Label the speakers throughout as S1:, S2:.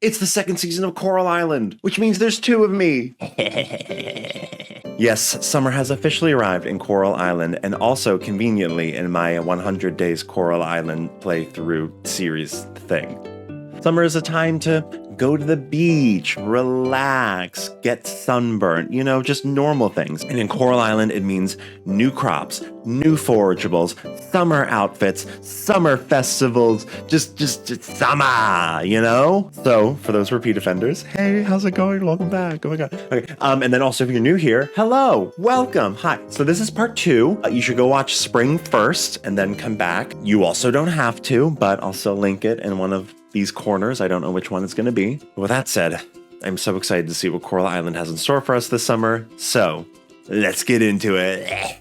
S1: It's the second season of Coral Island, which means there's two of me. Yes, summer has officially arrived in Coral Island, and also conveniently in my 100 Days Coral Island playthrough series thing. Summer is a time to go to the beach, relax, get sunburnt, just normal things. And in Coral Island, it means new crops, new forageables, summer outfits, summer festivals, just summer, So, for those repeat offenders, hey, how's it going? Welcome back. Oh my God. Okay. And then also if you're new here, hello, welcome, hi. So this is part 2. You should go watch Spring first and then come back. You also don't have to, but I'll still link it in one of these corners. I don't know which one it's going to be. With that said, I'm so excited to see what Coral Island has in store for us this summer. So let's get into it.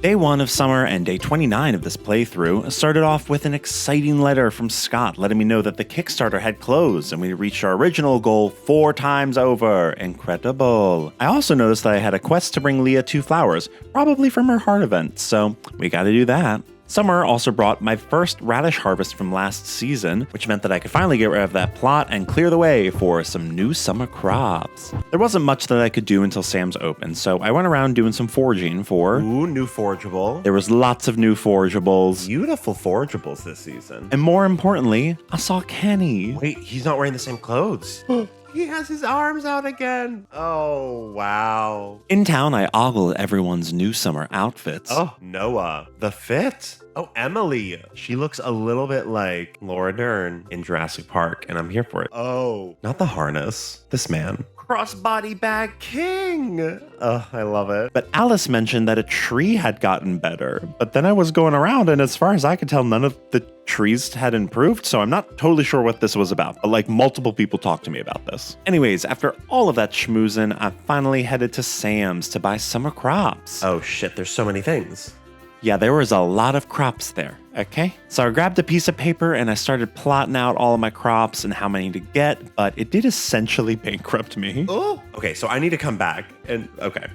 S1: Day 1 of summer and day 29 of this playthrough started off with an exciting letter from Scott letting me know that the Kickstarter had closed and we reached our original goal 4 times over. Incredible. I also noticed that I had a quest to bring Leah 2 flowers, probably from her heart event, so we gotta do that. Summer also brought my first radish harvest from last season, which meant that I could finally get rid of that plot and clear the way for some new summer crops. There wasn't much that I could do until Sam's open, so I went around doing some foraging for... Ooh, new forageable. There was lots of new forageables. Beautiful forageables this season. And more importantly, I saw Kenny. Wait, he's not wearing the same clothes. He has his arms out again. Oh, wow. In town, I ogled everyone's new summer outfits. Oh, Noah. The fit? Oh, Emily. She looks a little bit like Laura Dern in Jurassic Park, and I'm here for it. Oh, not the harness. This man. Crossbody bag king. Oh, I love it. But Alice mentioned that a tree had gotten better. But then I was going around, and as far as I could tell, none of the trees had improved, so I'm not totally sure what this was about, but multiple people talked to me about this. Anyways, after all of that schmoozing, I finally headed to Sam's to buy summer crops. Oh shit, there's so many things. Yeah, there was a lot of crops there, okay? So I grabbed a piece of paper and I started plotting out all of my crops and how many to get, but it did essentially bankrupt me. Oh, okay, so I need to come back and, okay.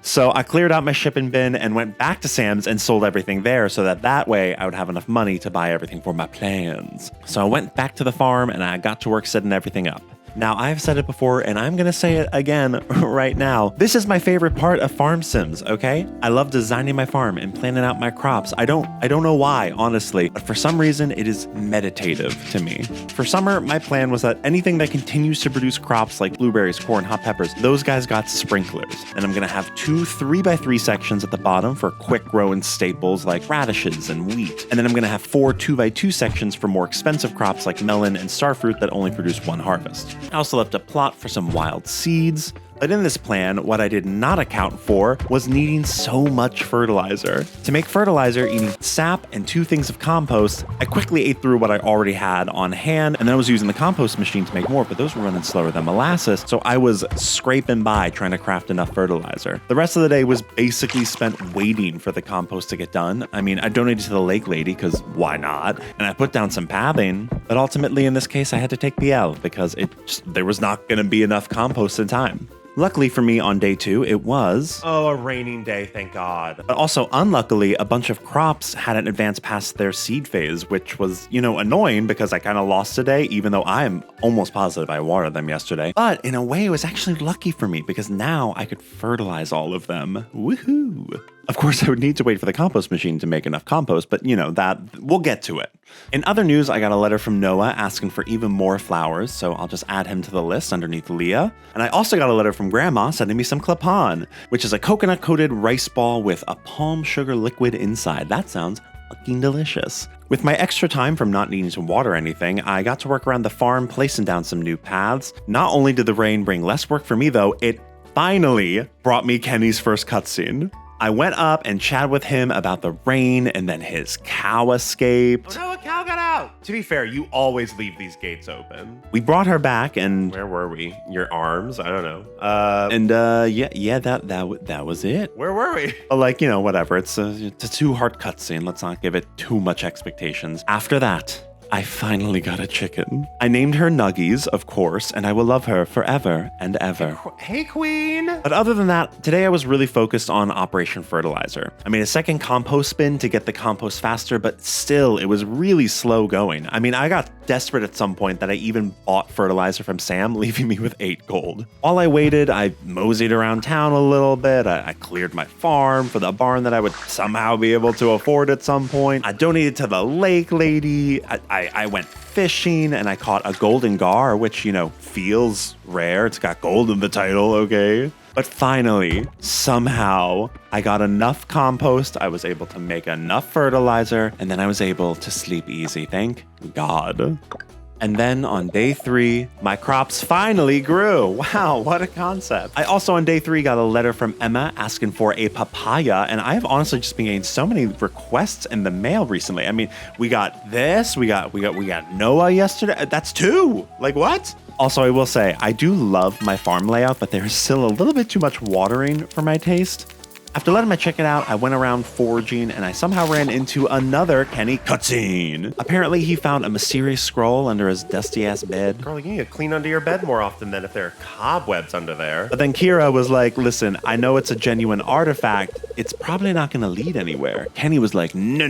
S1: So I cleared out my shipping bin and went back to Sam's and sold everything there so that way I would have enough money to buy everything for my plans. So I went back to the farm and I got to work setting everything up. Now, I've said it before, and I'm gonna say it again right now. This is my favorite part of farm sims, okay? I love designing my farm and planning out my crops. I don't know why, honestly, but for some reason, it is meditative to me. For summer, my plan was that anything that continues to produce crops like blueberries, corn, hot peppers, those guys got sprinklers. And I'm gonna have 2 3x3 sections at the bottom for quick growing staples like radishes and wheat. And then I'm gonna have 4 2x2 sections for more expensive crops like melon and starfruit that only produce 1 harvest. I also left a plot for some wild seeds. But in this plan, what I did not account for was needing so much fertilizer. To make fertilizer, you need sap and 2 things of compost. I quickly ate through what I already had on hand, and then I was using the compost machine to make more, but those were running slower than molasses, so I was scraping by trying to craft enough fertilizer. The rest of the day was basically spent waiting for the compost to get done. I mean, I donated to the lake lady, because why not? And I put down some pathing, but ultimately in this case, I had to take the L, because there was not going to be enough compost in time. Luckily for me, on day 2, it was... Oh, a raining day, thank God. But also, unluckily, a bunch of crops hadn't advanced past their seed phase, which was, annoying because I kind of lost a day, even though I'm almost positive I watered them yesterday. But in a way, it was actually lucky for me because now I could fertilize all of them. Woohoo! Of course, I would need to wait for the compost machine to make enough compost, but that we'll get to it. In other news, I got a letter from Noah asking for even more flowers, so I'll just add him to the list underneath Leah. And I also got a letter from Grandma sending me some clapan, which is a coconut-coated rice ball with a palm sugar liquid inside. That sounds fucking delicious. With my extra time from not needing to water anything, I got to work around the farm placing down some new paths. Not only did the rain bring less work for me, though, it finally brought me Kenny's first cutscene. I went up and chatted with him about the rain, and then his cow escaped. Oh no, a cow got out! To be fair, you always leave these gates open. We brought her back, and... Where were we? Your arms? I don't know. That was it. Where were we? Whatever. It's a 2-part cutscene. Let's not give it too much expectations. After that, I finally got a chicken. I named her Nuggies, of course, and I will love her forever and ever.
S2: Hey, Queen!
S1: But other than that, today I was really focused on Operation Fertilizer. I made a second compost spin to get the compost faster, but still, it was really slow going. I mean, I got desperate at some point that I even bought fertilizer from Sam, leaving me with 8 gold. While I waited, I moseyed around town a little bit. I cleared my farm for the barn that I would somehow be able to afford at some point. I donated to the lake lady. I went fishing and I caught a golden gar, which, you know, feels rare. It's got gold in the title, okay? But finally, somehow, I got enough compost, I was able to make enough fertilizer, and then I was able to sleep easy, thank God. And then on day 3, my crops finally grew. Wow, what a concept. I also on day 3 got a letter from Emma asking for a papaya, and I have honestly just been getting so many requests in the mail recently. I mean, we got this, we got Noah yesterday. That's 2. Like what? Also, I will say, I do love my farm layout, but there's still a little bit too much watering for my taste. After letting my chicken out, I went around foraging and I somehow ran into another Kenny cutscene. Apparently, he found a mysterious scroll under his dusty-ass bed.
S2: Girl, you need to clean under your bed more often than if there are cobwebs under there.
S1: But then Kira was like, listen, I know it's a genuine artifact. It's probably not going to lead anywhere. Kenny was like, no.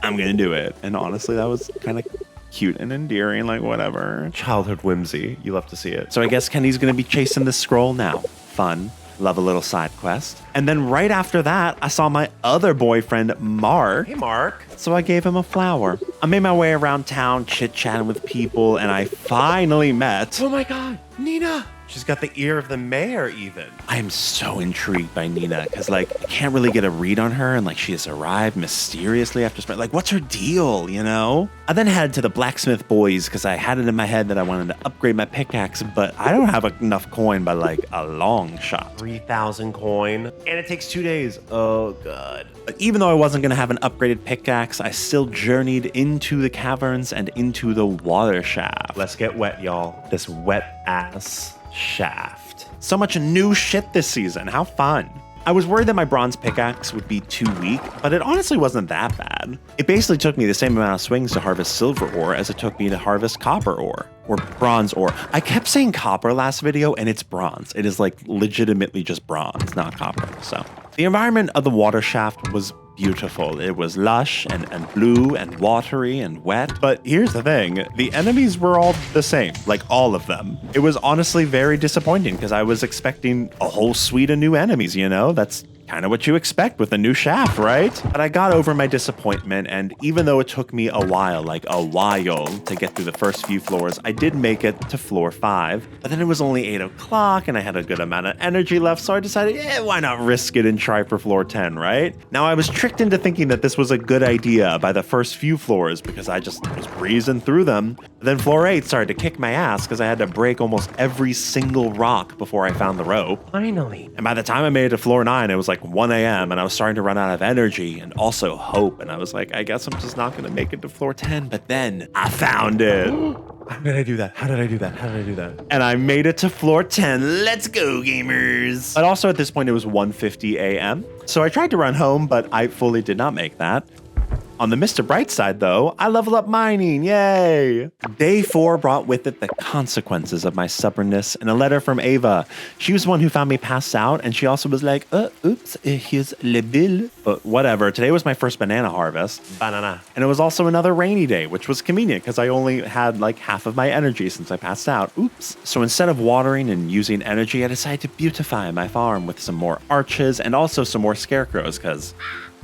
S1: I'm going to do it. And honestly, that was kind of cute and endearing, like whatever.
S2: Childhood whimsy. You love to see it.
S1: So I guess Kenny's going to be chasing this scroll now. Fun. Love a little side quest. And then right after that, I saw my other boyfriend, Mark.
S2: Hey, Mark.
S1: So I gave him a flower. I made my way around town, chit-chatting with people, and I finally met...
S2: Oh my God, Nina. She's got the ear of the mayor, even.
S1: I am so intrigued by Nina, because, like, I can't really get a read on her, and, like, she has arrived mysteriously after... Like, what's her deal, you know? I then headed to the blacksmith boys, because I had it in my head that I wanted to upgrade my pickaxe, but I don't have enough coin by, like, a long shot.
S2: 3,000 coin. And it takes 2 days. Oh, God.
S1: But even though I wasn't going to have an upgraded pickaxe, I still journeyed into the caverns and into the water shaft.
S2: Let's get wet, y'all. This wet-ass shaft.
S1: So much new shit this season. How fun. I was worried that my bronze pickaxe would be too weak, but it honestly wasn't that bad. It basically took me the same amount of swings to harvest silver ore as it took me to harvest copper ore. Or bronze ore. I kept saying copper last video, and it's bronze. It is like legitimately just bronze, not copper. So the environment of the water shaft was beautiful. It was lush and blue and watery and wet. But here's the thing, the enemies were all the same, like all of them. It was honestly very disappointing because I was expecting a whole suite of new enemies, you know? That's kind of what you expect with a new shaft, right? But I got over my disappointment, and even though it took me a while to get through the first few floors, I did make it to floor 5. But then it was only 8 o'clock and I had a good amount of energy left, so I decided, why not risk it and try for floor 10, right? Now I was tricked into thinking that this was a good idea by the first few floors because I just was breezing through them. But then floor 8 started to kick my ass because I had to break almost every single rock before I found the rope.
S2: Finally.
S1: And by the time I made it to floor 9, it was like 1 a.m. and I was starting to run out of energy and also hope. And I was like, I guess I'm just not going to make it to floor 10. But then I found it.
S2: How did I do that? How did I do that? How did I do that?
S1: And I made it to floor 10. Let's go, gamers. But also at this point, it was 1:50 a.m. So I tried to run home, but I fully did not make that. On the Mr. Bright side, though, I leveled up mining, yay! Day 4 brought with it the consequences of my stubbornness and a letter from Ava. She was the one who found me passed out, and she also was like, oops, here's le bill. But whatever, today was my first banana harvest.
S2: Banana.
S1: And it was also another rainy day, which was convenient because I only had like half of my energy since I passed out. Oops. So instead of watering and using energy, I decided to beautify my farm with some more arches and also some more scarecrows because...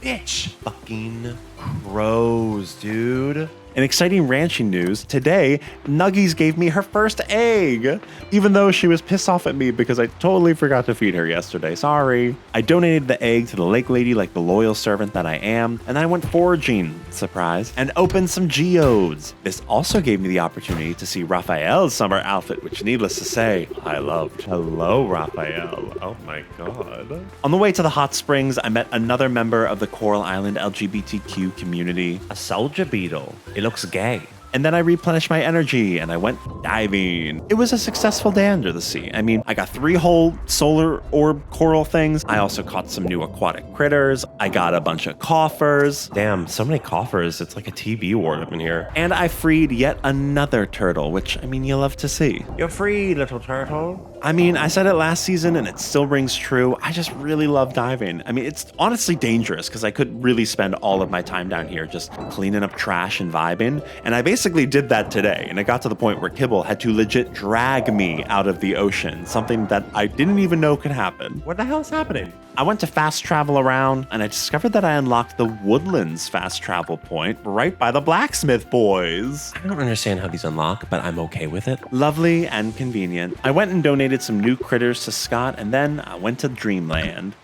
S2: Bitch. Fucking crows, dude.
S1: In exciting ranching news, today, Nuggies gave me her first egg, even though she was pissed off at me because I totally forgot to feed her yesterday. Sorry. I donated the egg to the lake lady like the loyal servant that I am, and I went foraging, surprise, and opened some geodes. This also gave me the opportunity to see Raphael's summer outfit, which needless to say, I loved. Hello, Raphael. Oh my god. On the way to the hot springs, I met another member of the Coral Island LGBTQ community.
S2: A soldier beetle. It looks gay.
S1: And then I replenished my energy and I went diving. It was a successful day under the sea. I mean, I got 3 whole solar orb coral things. I also caught some new aquatic critters. I got a bunch of coffers.
S2: Damn, so many coffers. It's like a TV ward up in here.
S1: And I freed yet another turtle, which, I mean, you love to see.
S2: You're free, little turtle.
S1: I mean, I said it last season and it still rings true. I just really love diving. I mean, it's honestly dangerous because I could really spend all of my time down here just cleaning up trash and vibing. And I basically did that today. And it got to the point where Kibble had to legit drag me out of the ocean, something that I didn't even know could happen.
S2: What the hell is happening?
S1: I went to fast travel around and I discovered that I unlocked the Woodlands fast travel point right by the blacksmith boys.
S2: I don't understand how these unlock, but I'm okay with it.
S1: Lovely and convenient. I went and donated some new critters to Scott and then I went to Dreamland.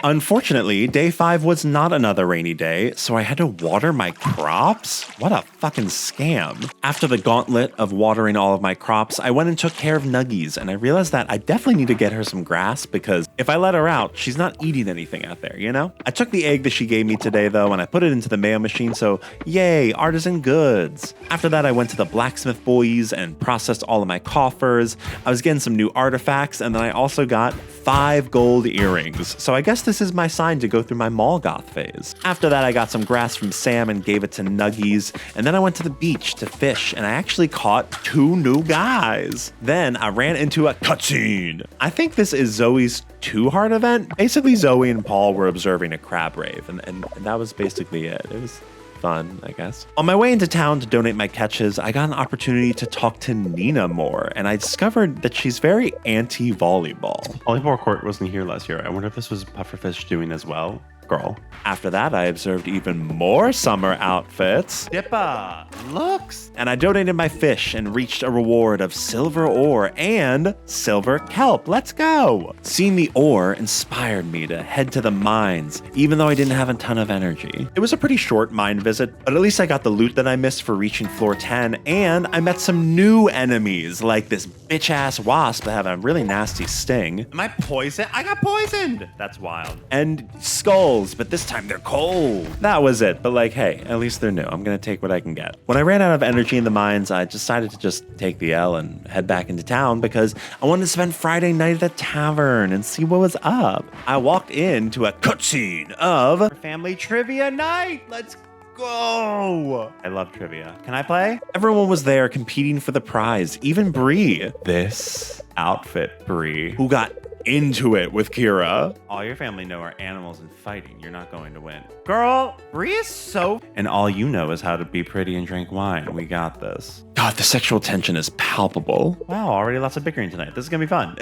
S1: Unfortunately, day 5 was not another rainy day, so I had to water my crops? What a fucking scam. After the gauntlet of watering all of my crops, I went and took care of Nuggies, and I realized that I definitely need to get her some grass because if I let her out, she's not eating anything out there, you know? I took the egg that she gave me today, though, and I put it into the mail machine, so yay, artisan goods. After that, I went to the blacksmith boys and processed all of my coffers. I was getting some new artifacts, and then I also got 5 gold earrings, so I guess this is my sign to go through my mall goth phase. After that, I got some grass from Sam and gave it to Nuggies, and then I went to the beach to fish, and I actually caught 2 new guys. Then I ran into a cutscene. I think this is Zoe's 2 heart event. Basically, Zoe and Paul were observing a crab rave, and that was basically it. It was fun, I guess. On my way into town to donate my catches, I got an opportunity to talk to Nina more, and I discovered that she's very anti-volleyball.
S2: Volleyball court wasn't here last year. I wonder if this was Pufferfish doing as well. Girl.
S1: After that, I observed even more summer outfits.
S2: Dippa looks.
S1: And I donated my fish and reached a reward of silver ore and silver kelp. Let's go. Seeing the ore inspired me to head to the mines, even though I didn't have a ton of energy. It was a pretty short mine visit, but at least I got the loot that I missed for reaching floor 10, and I met some new enemies, like this bitch-ass wasp that have a really nasty sting.
S2: Am I poisoned? I got poisoned. That's wild.
S1: And skulls, but this time they're cold. That was it, but like, hey, at least they're new. I'm gonna take what I can get. When I ran out of energy in the mines, I decided to just take the L and head back into town because I wanted to spend Friday night at the tavern and see what was up. I walked into a cutscene of
S2: Family trivia night. Let's go.
S1: I love trivia. Can I play? Everyone was there competing for the prize, even Bree. This outfit, Bree, who got into it with Kira.
S2: All your family know are animals and fighting. You're not going to win. Girl, Bree is so...
S1: And all you know is how to be pretty and drink wine. We got this. God, the sexual tension is palpable.
S2: Wow, already lots of bickering tonight. This is gonna be fun.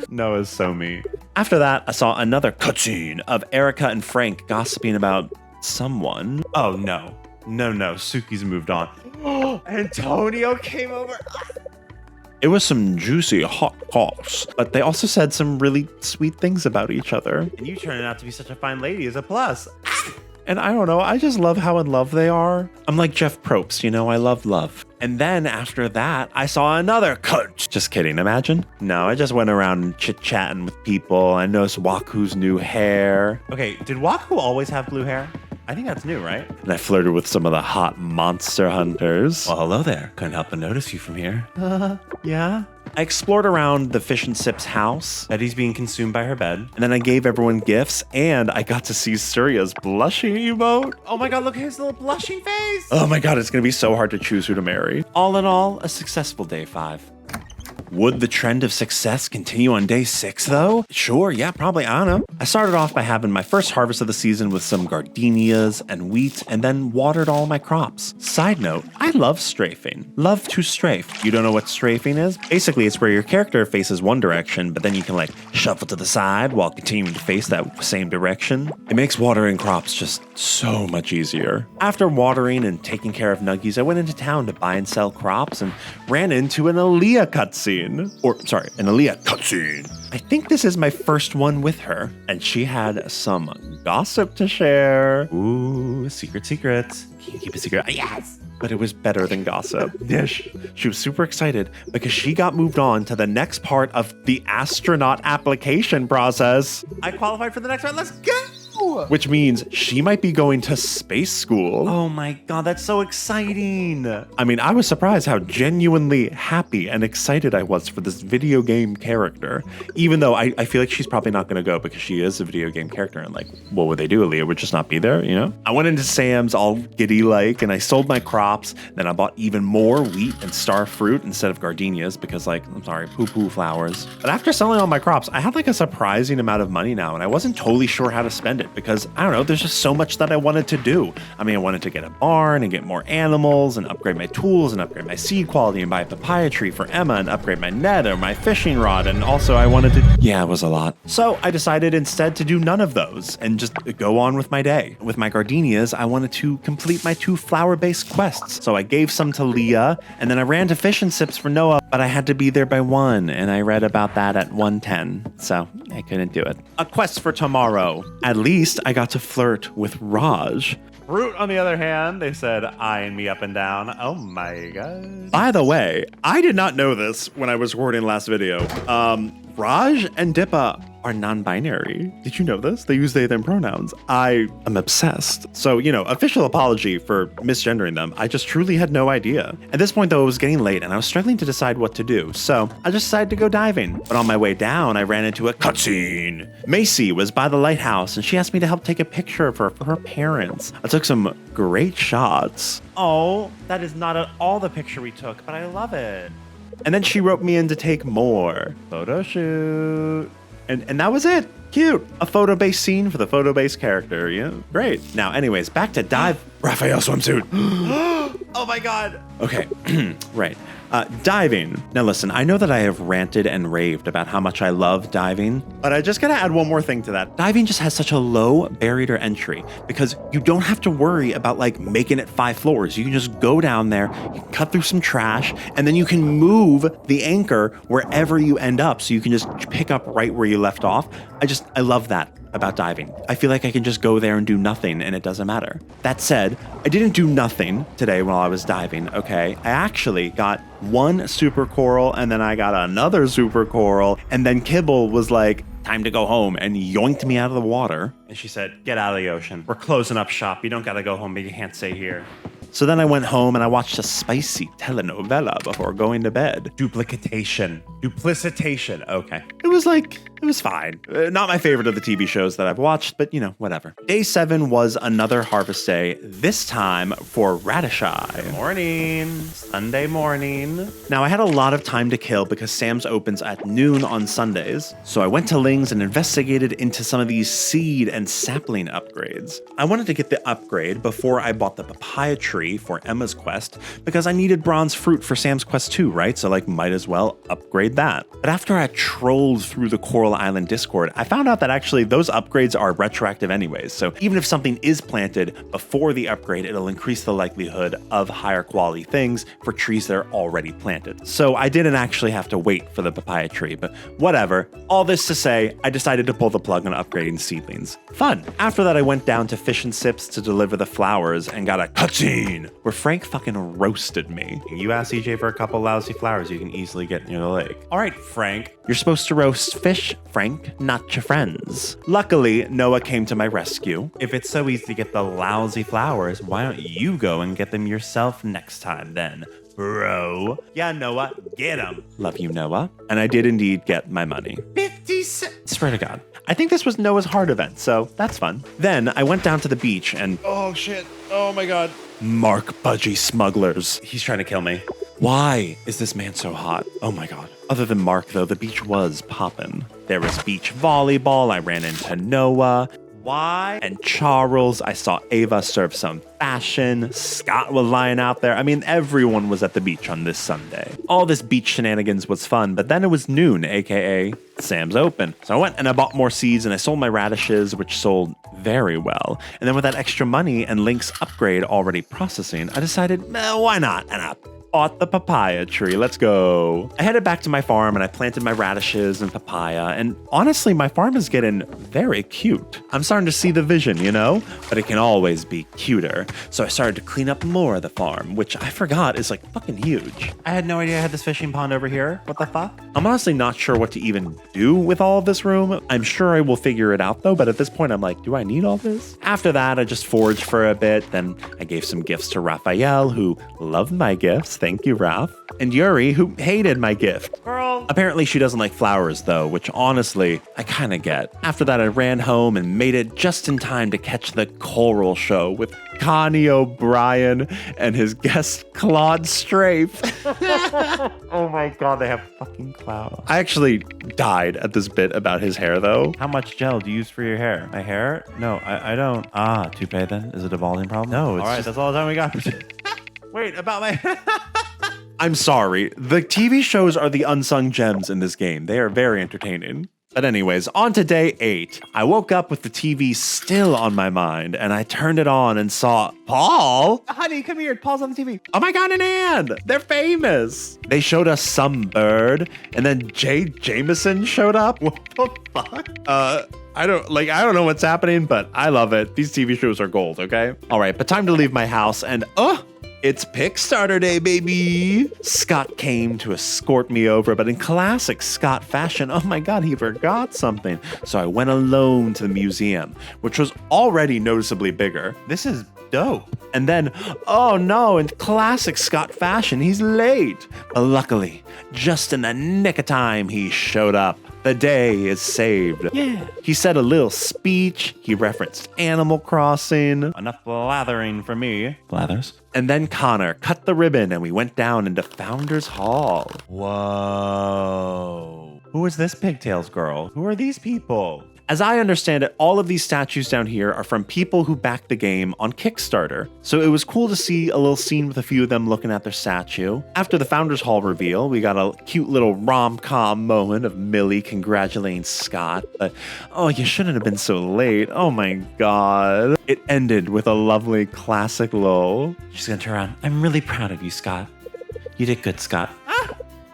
S1: Noah's so me. After that, I saw another cutscene of Erica and Frank gossiping about someone.
S2: Oh, no. No, Suki's moved on. Antonio came over.
S1: It was some juicy hot talks, but they also said some really sweet things about each other.
S2: And you turning out to be such a fine lady is a plus.
S1: And I don't know, I just love how in love they are. I'm like Jeff Probst, you know, I love love. And then after that, I saw another cut. Just kidding, imagine? No, I just went around chit-chatting with people. I noticed Waku's new hair.
S2: Okay, did Waku always have blue hair? I think that's new, right?
S1: And I flirted with some of the hot monster hunters.
S2: Well, hello there. Couldn't help but notice you from here.
S1: Yeah? I explored around the Fish and Sip's house.
S2: Betty's being consumed by her bed.
S1: And then I gave everyone gifts, and I got to see Surya's blushing emote.
S2: Oh my god, look at his little blushing face!
S1: Oh my god, it's gonna be so hard to choose who to marry. All in all, a successful day 5. Would the trend of success continue on day 6, though? Sure, yeah, probably, I don't know. I started off by having my first harvest of the season with some gardenias and wheat, and then watered all my crops. Side note, I love strafing. Love to strafe. You don't know what strafing is? Basically, it's where your character faces one direction, but then you can like shuffle to the side while continuing to face that same direction. It makes watering crops just so much easier. After watering and taking care of Nuggies, I went into town to buy and sell crops and ran into an Aaliyah cutscene. An Aaliyah cutscene. I think this is my first one with her, and she had some gossip to share.
S2: Ooh, secrets. Can you keep a secret? Yes!
S1: But it was better than gossip. Dish. She was super excited because she got moved on to the next part of the astronaut application process.
S2: I qualified for the next one. Let's go!
S1: which means she might be going to space school.
S2: Oh my god, that's so exciting.
S1: I mean, I was surprised how genuinely happy and excited I was for this video game character, even though I feel like she's probably not going to go because she is a video game character, and like, what would they do? Aaliyah would just not be there, you know? I went into Sam's all giddy-like, and I sold my crops. Then I bought even more wheat and star fruit instead of gardenias because, like, I'm sorry, poo-poo flowers. But after selling all my crops, I had like a surprising amount of money now, and I wasn't totally sure how to spend it because, I don't know, there's just so much that I wanted to do. I mean, I wanted to get a barn and get more animals and upgrade my tools and upgrade my seed quality and buy a papaya tree for Emma and upgrade my net or my fishing rod. And also I wanted to, yeah, it was a lot. So I decided instead to do none of those and just go on with my day. With my gardenias, I wanted to complete my 2 flower-based quests. So I gave some to Leah, and then I ran to fish and sips for Noah, but I had to be there by 1, and I read about that at 1:10, so I couldn't do it. A quest for tomorrow. At least I got to flirt with Raj.
S2: Fruit, on the other hand, they said eyeing me up and down. Oh my god.
S1: By the way, I did not know this when I was recording last video. Raj and Dippa are non-binary. Did you know this? They use they, them pronouns. I am obsessed. So, you know, official apology for misgendering them. I just truly had no idea. At this point, though, it was getting late and I was struggling to decide what to do. So I just decided to go diving. But on my way down, I ran into a cutscene. Macy was by the lighthouse and she asked me to help take a picture of her for her parents. I took some great shots.
S2: Oh, that is not at all the picture we took, but I love it.
S1: And then she wrote me in to take more. Photo shoot. And that was it. Cute. A photo-based scene for the photo-based character. Yeah, great. Now, anyways, back to dive. Raphael swimsuit.
S2: Oh my god.
S1: Okay, right. Diving. Now listen, I know that I have ranted and raved about how much I love diving, but I just gotta add one more thing to that. Diving just has such a low barrier to entry because you don't have to worry about like making it 5 floors. You can just go down there, you can cut through some trash, and then you can move the anchor wherever you end up. So you can just pick up right where you left off. I love that about diving. I feel like I can just go there and do nothing and it doesn't matter. That said, I didn't do nothing today while I was diving, okay? I actually got 1 super coral and then I got another super coral and then Kibble was like, time to go home, and yoinked me out of the water.
S2: And she said, get out of the ocean. We're closing up shop. You don't gotta go home, but you can't stay here.
S1: So then I went home and I watched a spicy telenovela before going to bed.
S2: Duplication. Duplicitation. Okay.
S1: It was fine. Not my favorite of the TV shows that I've watched, but you know, whatever. Day 7 was another harvest day, this time for Radishai.
S2: Morning. Sunday morning.
S1: Now I had a lot of time to kill because Sam's opens at noon on Sundays. So I went to Ling's and investigated into some of these seed and sapling upgrades. I wanted to get the upgrade before I bought the papaya tree for Emma's quest because I needed bronze fruit for Sam's quest too, right? So like might as well upgrade that. But after I trolled through the Coral Island Discord, I found out that actually those upgrades are retroactive anyways. So even if something is planted before the upgrade, it'll increase the likelihood of higher quality things for trees that are already planted. So I didn't actually have to wait for the papaya tree, but whatever. All this to say, I decided to pull the plug on upgrading seedlings. Fun. After that, I went down to Fish and Sips to deliver the flowers and got a cutscene where Frank fucking roasted me.
S2: You ask EJ for a couple lousy flowers you can easily get near the lake. All right, Frank.
S1: You're supposed to roast fish, Frank, not your friends. Luckily, Noah came to my rescue.
S2: If it's so easy to get the lousy flowers, why don't you go and get them yourself next time then, bro? Yeah, Noah, get them.
S1: Love you, Noah. And I did indeed get my money.
S2: 50 cents.
S1: Swear to God. I think this was Noah's Heart event, so that's fun. Then I went down to the beach and...
S2: Oh, shit. Oh, my God.
S1: Mark Budgie Smugglers.
S2: He's trying to kill me.
S1: Why is this man so hot? Oh my God. Other than Mark, though, the beach was poppin'. There was beach volleyball. I ran into Noah.
S2: Why?
S1: And Charles. I saw Ava serve some fashion. Scott was lying out there. I mean, everyone was at the beach on this Sunday. All this beach shenanigans was fun, but then it was noon, aka Sam's open. So I went and I bought more seeds and I sold my radishes, which sold very well. And then with that extra money and Link's upgrade already processing, I decided, why not? And bought the papaya tree. Let's go. I headed back to my farm and I planted my radishes and papaya. And honestly, my farm is getting very cute. I'm starting to see the vision, you know? But it can always be cuter. So I started to clean up more of the farm, which I forgot is like fucking huge.
S2: I had no idea I had this fishing pond over here. What the fuck?
S1: I'm honestly not sure what to even do with all of this room. I'm sure I will figure it out though, but at this point I'm like, do I need all this? After that, I just foraged for a bit. Then I gave some gifts to Raphael, who loved my gifts. Thank you, Raph. And Yuri, who hated my gift.
S2: Girl.
S1: Apparently she doesn't like flowers though, which honestly, I kind of get. After that, I ran home and made it just in time to catch the choral show with Connie O'Brien and his guest Claude Strafe.
S2: Oh my god, they have fucking clouds.
S1: I actually died at this bit about his hair though.
S2: How much gel do you use for your hair? My hair? No, I don't. Ah, toupee then? Is it a balding problem? No, it's all right, that's all the time we got. Wait, about my...
S1: I'm sorry. The TV shows are the unsung gems in this game. They are very entertaining. But anyways, on to day 8. I woke up with the TV still on my mind, and I turned it on and saw Paul.
S2: Honey, come here. Paul's on the TV.
S1: Oh my god, and Anne. They're famous. They showed us some bird, and then Jay Jameson showed up. What the fuck? I don't know what's happening, but I love it. These TV shows are gold, okay? All right, but time to leave my house, and it's Pickstarter Day, baby! Scott came to escort me over, but in classic Scott fashion, oh my god, he forgot something. So I went alone to the museum, which was already noticeably bigger.
S2: This is dope.
S1: And then, oh no, in classic Scott fashion, he's late. But luckily, just in the nick of time, he showed up. The day is saved.
S2: Yeah.
S1: He said a little speech. He referenced Animal Crossing.
S2: Enough blathering for me. Blathers.
S1: And then Connor cut the ribbon and we went down into Founders Hall.
S2: Whoa. Who is this Pigtails girl? Who are these people?
S1: As I understand it, all of these statues down here are from people who backed the game on Kickstarter. So it was cool to see a little scene with a few of them looking at their statue. After the Founders Hall reveal, we got a cute little rom-com moment of Millie congratulating Scott. But, oh, you shouldn't have been so late. Oh my god. It ended with a lovely classic lull.
S2: She's gonna turn around. I'm really proud of you, Scott. You did good, Scott.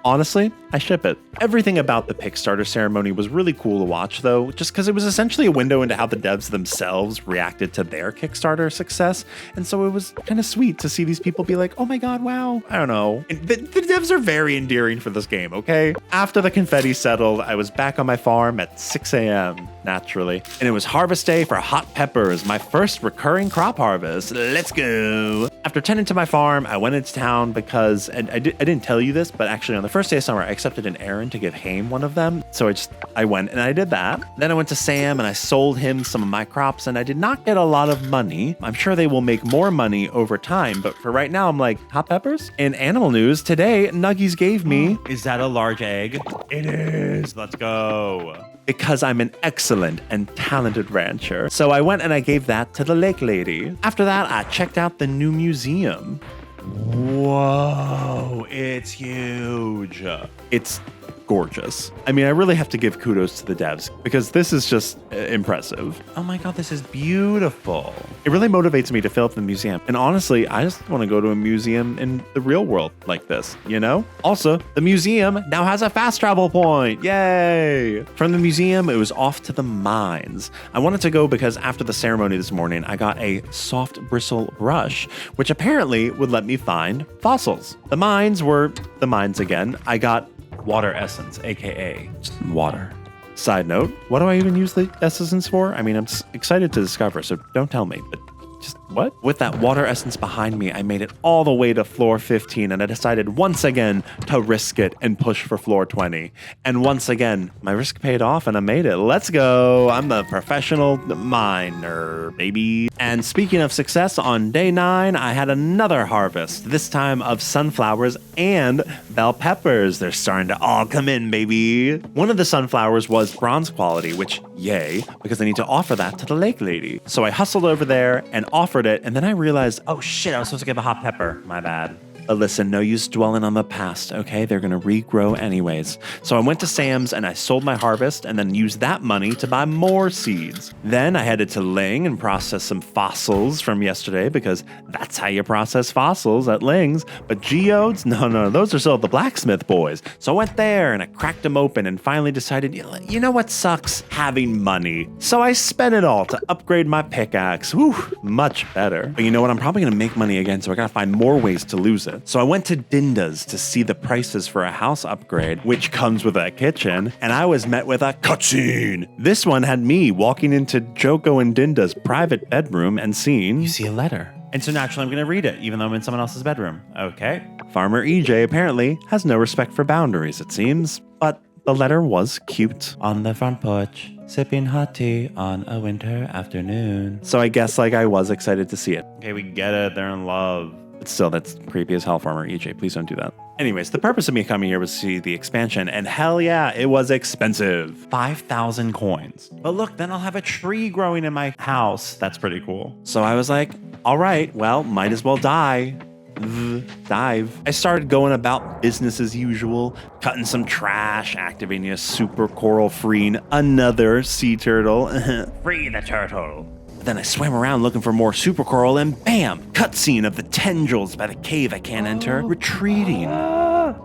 S1: Honestly, I ship it. Everything about the Kickstarter ceremony was really cool to watch, though, just because it was essentially a window into how the devs themselves reacted to their Kickstarter success. And so it was kind of sweet to see these people be like, oh my god, wow. I don't know. The devs are very endearing for this game, okay? After the confetti settled, I was back on my farm at 6 a.m., naturally. And it was harvest day for hot peppers, my first recurring crop harvest. Let's go. After tending to my farm, I went into town because, and I didn't tell you this, but actually on the first day of summer, I accepted an errand to give Haim one of them. So I went and I did that. Then I went to Sam and I sold him some of my crops and I did not get a lot of money. I'm sure they will make more money over time, but for right now, I'm like, hot peppers? In animal news, today, Nuggies gave me...
S2: Is that a large egg?
S1: It is.
S2: Let's go.
S1: Because I'm an excellent and talented rancher. So I went and I gave that to the lake lady. After that, I checked out the new museum.
S2: Whoa, it's huge.
S1: It's gorgeous. I mean, I really have to give kudos to the devs because this is just impressive.
S2: Oh my god, this is beautiful.
S1: It really motivates me to fill up the museum. And honestly, I just want to go to a museum in the real world like this, you know? Also, the museum now has a fast travel point. Yay! From the museum, it was off to the mines. I wanted to go because after the ceremony this morning, I got a soft bristle brush, which apparently would let me find fossils. The mines were the mines again. I got
S2: water essence, aka water.
S1: Side note, what do I even use the essence for? I mean, I'm excited to discover, so don't tell me, but just what? With that water essence behind me, I made it all the way to floor 15, and I decided once again to risk it and push for floor 20. And once again, my risk paid off and I made it. Let's go. I'm the professional miner, baby. And speaking of success, on day 9, I had another harvest, this time of sunflowers and bell peppers. They're starting to all come in, baby. One of the sunflowers was bronze quality, which yay, because I need to offer that to the lake lady. So I hustled over there and offered it, and then I realized,
S2: oh shit, I was supposed to give a hot pepper. My bad.
S1: But listen, no use dwelling on the past, okay? They're gonna regrow anyways. So I went to Sam's and I sold my harvest and then used that money to buy more seeds. Then I headed to Ling and processed some fossils from yesterday because that's how you process fossils at Ling's. But geodes? No, those are still the blacksmith boys. So I went there and I cracked them open and finally decided, you know what sucks? Having money. So I spent it all to upgrade my pickaxe. Whew, much better. But you know what? I'm probably gonna make money again, so I gotta find more ways to lose it. So I went to Dinda's to see the prices for a house upgrade, which comes with a kitchen, and I was met with a cutscene. This one had me walking into Joko and Dinda's private bedroom and seeing, you see a letter.
S2: And so naturally, I'm going to read it, even though I'm in someone else's bedroom. Okay.
S1: Farmer EJ apparently has no respect for boundaries, it seems. But the letter was cute.
S2: On the front porch, sipping hot tea on a winter afternoon.
S1: So I guess I was excited to see it.
S2: Okay, we get it. They're in love.
S1: But still, that's creepy as hell, Farmer EJ. Please don't do that. Anyways, the purpose of me coming here was to see the expansion, and hell yeah, it was expensive.
S2: 5,000 coins. But look, then I'll have a tree growing in my house. That's pretty cool.
S1: So I was like, all right, well, might as well dive. I started going about business as usual, cutting some trash, activating a super coral, freeing another sea turtle.
S2: Free the turtle.
S1: Then I swam around looking for more super coral, and bam, cutscene of the tendrils by the cave I can't enter, retreating.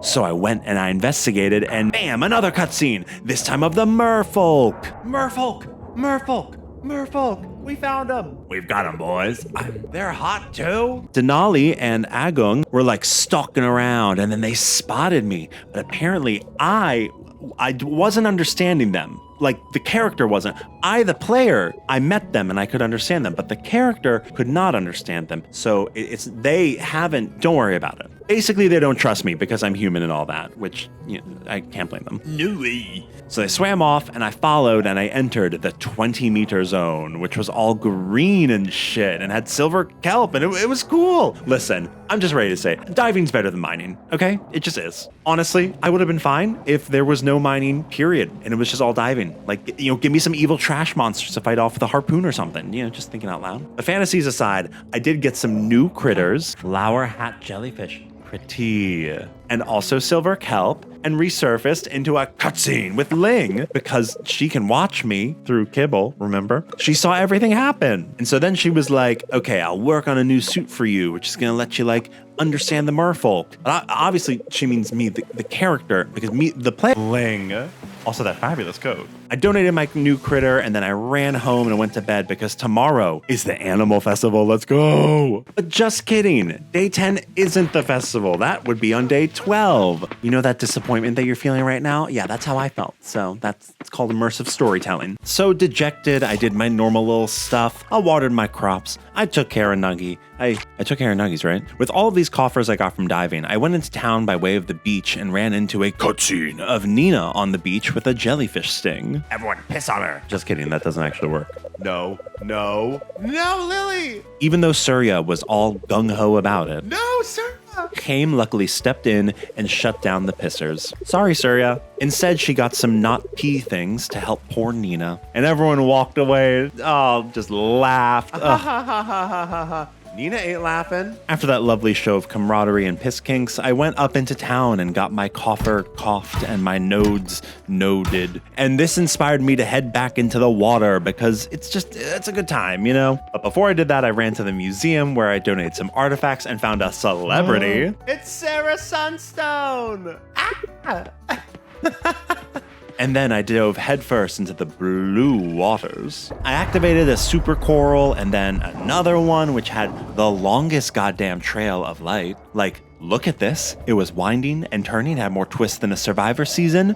S1: So I went and I investigated, and bam, another cutscene, this time of the Merfolk.
S2: Merfolk, we found them.
S1: We've got them, boys.
S2: They're hot too.
S1: Denali and Agung were like stalking around, and then they spotted me. But apparently I wasn't understanding them. Like, the character wasn't. I, the player, I met them and I could understand them, but the character could not understand them. So don't worry about it. Basically, they don't trust me because I'm human and all that, which, I can't blame them.
S2: No way.
S1: So they swam off and I followed and I entered the 20-meter zone, which was all green and shit and had silver kelp, and it was cool. Listen, I'm just ready to say, diving's better than mining, okay? It just is. Honestly, I would have been fine if there was no mining, period, and it was just all diving. Like, give me some evil trash monsters to fight off with a harpoon or something, just thinking out loud. The fantasies aside, I did get some new critters.
S2: Flower hat jellyfish.
S1: Pretty. And also silver kelp, and resurfaced into a cutscene with Ling because she can watch me through Kibble, remember? She saw everything happen. And so then she was like, okay, I'll work on a new suit for you, which is going to let you understand the Merfolk. Obviously, she means me, the character, because me, the player.
S2: Ling. Also that fabulous coat.
S1: I donated my new critter and then I ran home and went to bed because tomorrow is the animal festival. Let's go. But just kidding. Day 10 isn't the festival. That would be on day 12. You know that disappointment that you're feeling right now? Yeah, that's how I felt. So it's called immersive storytelling. So dejected, I did my normal little stuff. I watered my crops. I took care of Nuggy. I took care of Nuggies, right? With all of these coffers I got from diving, I went into town by way of the beach and ran into a cutscene of Nina on the beach with a jellyfish sting.
S2: Everyone piss on her.
S1: Just kidding, that doesn't actually work.
S2: No, Lily.
S1: Even though Surya was all gung-ho about it.
S2: No, Surya.
S1: Haim luckily stepped in and shut down the pissers. Sorry, Surya. Instead, she got some not pee things to help poor Nina. And everyone walked away. Oh, just laughed.
S2: Nina ain't laughing.
S1: After that lovely show of camaraderie and piss kinks, I went up into town and got my coffer coughed and my nodes noded. And this inspired me to head back into the water because it's a good time, But before I did that, I ran to the museum where I donated some artifacts and found a celebrity.
S2: It's Sarah Sunstone.
S1: And then I dove headfirst into the blue waters. I activated a super coral and then another one which had the longest goddamn trail of light. Like, look at this. It was winding and turning, had more twists than a Survivor season.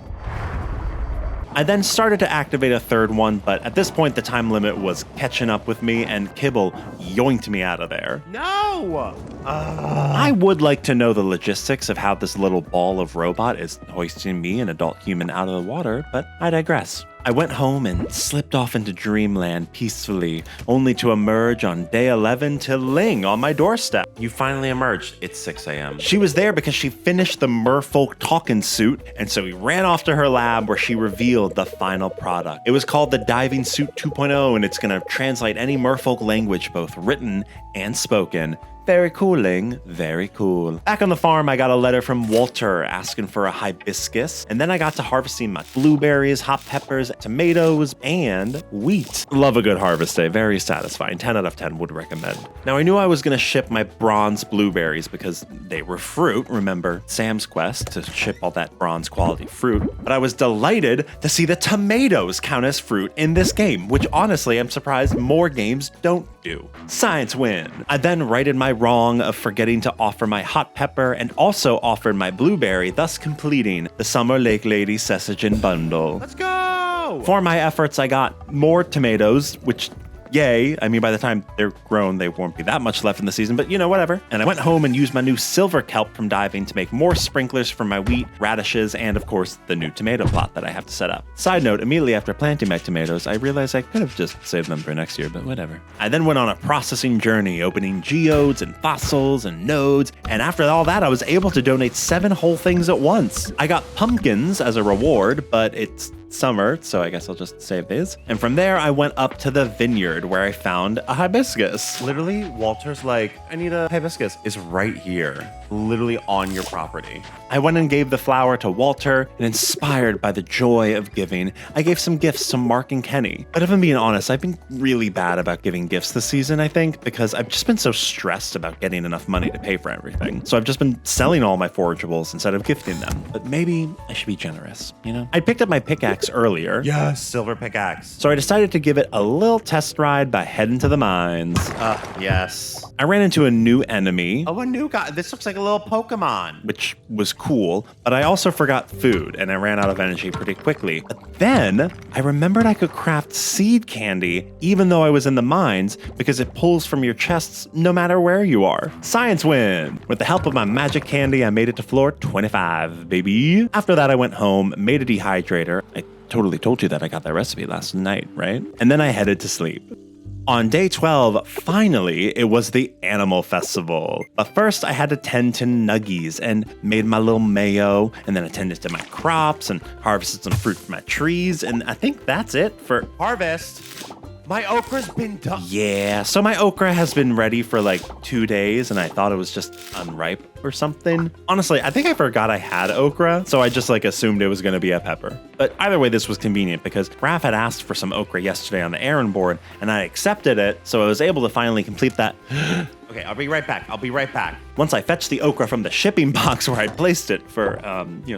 S1: I then started to activate a third one, but at this point the time limit was catching up with me and Kibble yoinked me out of there.
S2: No!
S1: I would like to know the logistics of how this little ball of robot is hoisting me, an adult human, out of the water, but I digress. I went home and slipped off into dreamland peacefully, only to emerge on day 11 to Ling on my doorstep.
S2: You finally emerged. It's 6 a.m.
S1: She was there because she finished the Merfolk talking suit, and so we ran off to her lab where she revealed the final product. It was called the Diving Suit 2.0, and it's going to translate any Merfolk language, both written and spoken, Very cooling. Very cool. Back on the farm, I got a letter from Walter asking for a hibiscus, and then I got to harvesting my blueberries, hot peppers, tomatoes, and wheat. Love a good harvest day. Very satisfying. 10 out of 10 would recommend. Now, I knew I was going to ship my bronze blueberries because they were fruit. Remember Sam's quest to ship all that bronze quality fruit. But I was delighted to see the tomatoes count as fruit in this game, which honestly, I'm surprised more games don't do. Science win. I then righted my wrong of forgetting to offer my hot pepper and also offered my blueberry, thus completing the Summer Lake Lady Sessagen bundle.
S2: Let's go!
S1: For my efforts, I got more tomatoes, which yay. I mean, by the time they're grown, they won't be that much left in the season, but whatever. And I went home and used my new silver kelp from diving to make more sprinklers for my wheat, radishes, and of course, the new tomato plot that I have to set up. Side note, immediately after planting my tomatoes, I realized I could have just saved them for next year, but whatever. I then went on a processing journey, opening geodes and fossils and nodes, and after all that, I was able to donate 7 whole things at once. I got pumpkins as a reward, but it's summer, so I guess I'll just save these. And from there, I went up to the vineyard where I found a hibiscus.
S2: Literally, Walter's like, I need a hibiscus. It's right here, literally on your property.
S1: I went and gave the flower to Walter, and inspired by the joy of giving, I gave some gifts to Mark and Kenny. But if I'm being honest, I've been really bad about giving gifts this season, I think, because I've just been so stressed about getting enough money to pay for everything. So I've just been selling all my forageables instead of gifting them. But maybe I should be generous, I picked up my pickaxe earlier.
S2: Yes, silver pickaxe.
S1: So I decided to give it a little test ride by heading to the mines.
S2: Yes.
S1: I ran into a new enemy.
S2: Oh, a new guy. This looks like a little Pokemon.
S1: Which was cool, but I also forgot food and I ran out of energy pretty quickly. But then I remembered I could craft seed candy even though I was in the mines because it pulls from your chests no matter where you are. Science win! With the help of my magic candy, I made it to floor 25, baby. After that, I went home, made a dehydrator. I totally told you that I got that recipe last night, right? And then I headed to sleep. On day 12, finally, it was the Animal Festival. But first, I had to tend to nuggies and made my little mayo, and then attended to my crops and harvested some fruit from my trees, and I think that's it for
S2: harvest. My okra's been done.
S1: Yeah, so my okra has been ready for like 2 days, and I thought it was just unripe or something. Honestly, I think I forgot I had okra, so I just assumed it was going to be a pepper. But either way, this was convenient because Raph had asked for some okra yesterday on the errand board, and I accepted it, so I was able to finally complete that.
S2: Okay, I'll be right back.
S1: Once I fetched the okra from the shipping box where I placed it for,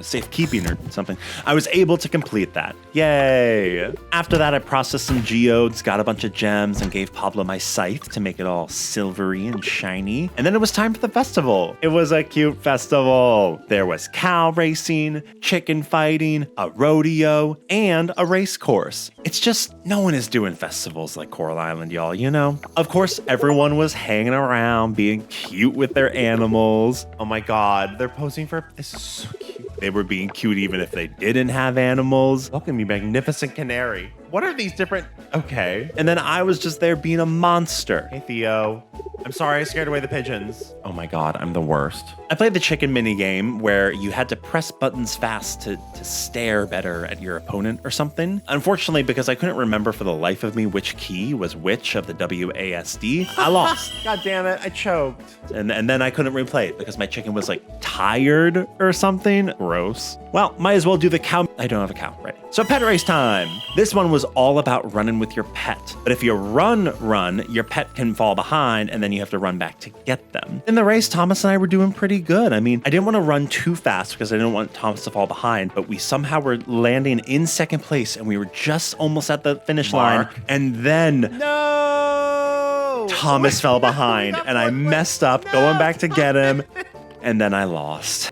S1: safekeeping or something, I was able to complete that. Yay! After that, I processed some geodes, got a bunch of gems, and gave Pablo my scythe to make it all silvery and shiny. And then it was time for the festival. It was a cute festival. There was cow racing, chicken fighting, a rodeo, and a race course. It's just, no one is doing festivals like Coral Island, y'all, Of course, everyone was hanging around, being cute with their animals.
S2: Oh my god, they're posing for... This is so cute.
S1: They were being cute even if they didn't have animals.
S2: Look at me, magnificent canary. What are these different... Okay.
S1: And then I was just there being a monster.
S2: Hey, Theo. I'm sorry I scared away the pigeons.
S1: Oh my god, I'm the worst. I played the chicken mini game where you had to press buttons fast to stare better at your opponent or something. Unfortunately, because I couldn't remember for the life of me which key was which of the WASD, I lost.
S2: God damn it, I choked.
S1: And then I couldn't replay it because my chicken was tired or something. Gross. Well, might as well do the cow. I don't have a cow, right? So pet race time. This one was all about running with your pet. But if you run, your pet can fall behind and then you have to run back to get them. In the race, Thomas and I were doing pretty good. I mean, I didn't want to run too fast because I didn't want Thomas to fall behind, but we somehow were landing in second place and we were just almost at the finish line. And then Thomas fell behind and I messed up going back to get him. And then I lost.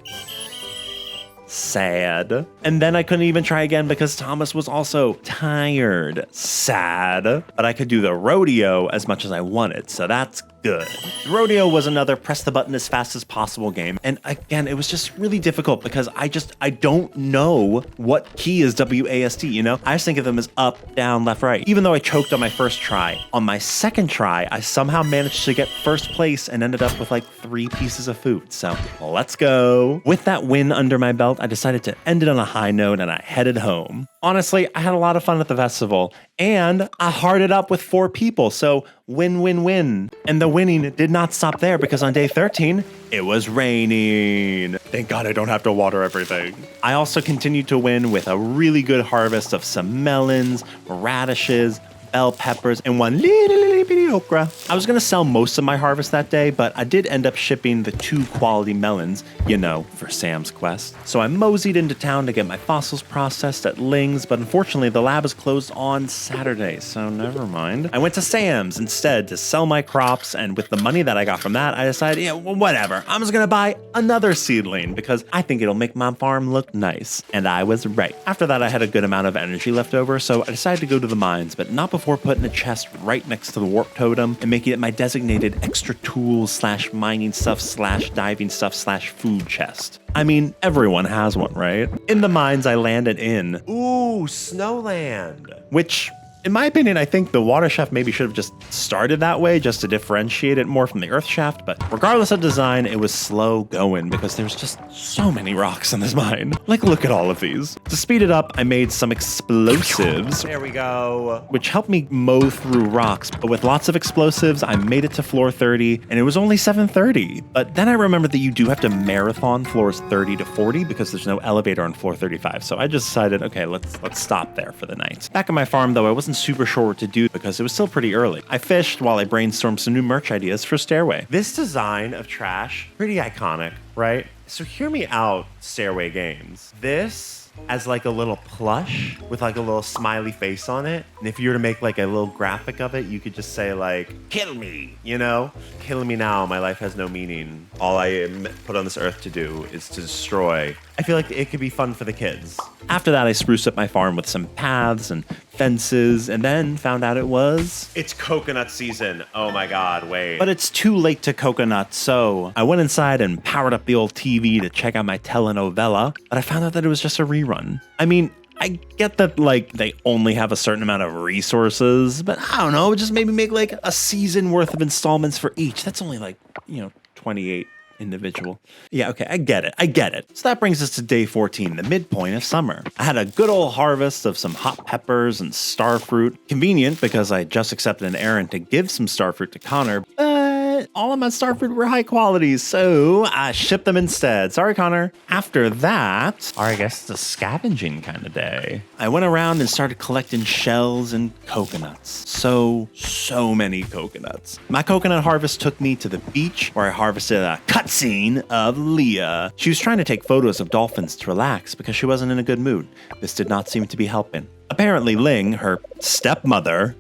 S1: Sad. And then I couldn't even try again because Thomas was also tired. Sad. But I could do the rodeo as much as I wanted, so that's good. The rodeo was another press the button as fast as possible game. And again, it was just really difficult because I don't know what key is WASD, I just think of them as up, down, left, right. Even though I choked on my first try, on my second try, I somehow managed to get first place and ended up with 3 pieces of food. So let's go. With that win under my belt, I decided to end it on a high note and I headed home. Honestly, I had a lot of fun at the festival and I hearted up with 4 people. So Win, win, win. And the winning did not stop there because on day 13, it was raining. Thank God I don't have to water everything. I also continued to win with a really good harvest of some melons, radishes, bell peppers, and one little bitty okra. I was gonna sell most of my harvest that day, but I did end up shipping the 2 quality melons, you know, for Sam's quest. So I moseyed into town to get my fossils processed at Ling's, but unfortunately the lab is closed on Saturday, so never mind. I went to Sam's instead to sell my crops, and with the money that I got from that, I decided, yeah, well, whatever. I'm just gonna buy another seedling because I think it'll make my farm look nice. And I was right. After that, I had a good amount of energy left over, so I decided to go to the mines, but not before putting a chest right next to the warp totem and making it my designated extra tools / mining stuff / diving stuff / food chest. I mean, everyone has one, right? In the mines, I landed in Snowland, which, in my opinion, I think the water shaft maybe should have just started that way just to differentiate it more from the earth shaft, but regardless of design, it was slow going because there's just so many rocks in this mine. Like, look at all of these. To speed it up, I made some explosives. There we go. Which helped me mow through rocks, but with lots of explosives, I made it to floor 30, and it was only 7:30. But then I remembered that you do have to marathon floors 30 to 40 because there's no elevator on floor 35, so I just decided, okay, let's stop there for the night. Back at my farm, though, I wasn't super sure what to do because it was still pretty early. I fished while I brainstormed some new merch ideas for Stairway. This design of trash, pretty iconic, right? So hear me out, Stairway Games. This as like a little plush with like a little smiley face on it. And if you were to make like a little graphic of it, you could just say like, kill me, you know? Kill me now, my life has no meaning. All I am put on this earth to do is to destroy. I feel like it could be fun for the kids. After that, I spruced up my farm with some paths and fences, and then found out it's coconut season. Oh my God, wait. But it's too late to coconut, so I went inside and powered up the old TV to check out my telenovela, but I found out that it was just a rerun. I mean, I get that, like, they only have a certain amount of resources, but I don't know, just maybe make like a season worth of installments for each. That's only like, 28 individual. Yeah, okay, I get it. So that brings us to day 14, the midpoint of summer. I had a good old harvest of some hot peppers and starfruit. Convenient because I just accepted an errand to give some starfruit to Connor, but all of my starfruit were high quality, so I shipped them instead. Sorry, Connor. After that, or I guess it's a scavenging kind of day, I went around and started collecting shells and coconuts. So many coconuts. My coconut harvest took me to the beach where I harvested a cutscene of Leah. She was trying to take photos of dolphins to relax because she wasn't in a good mood. This did not seem to be helping. Apparently Ling, her stepmother,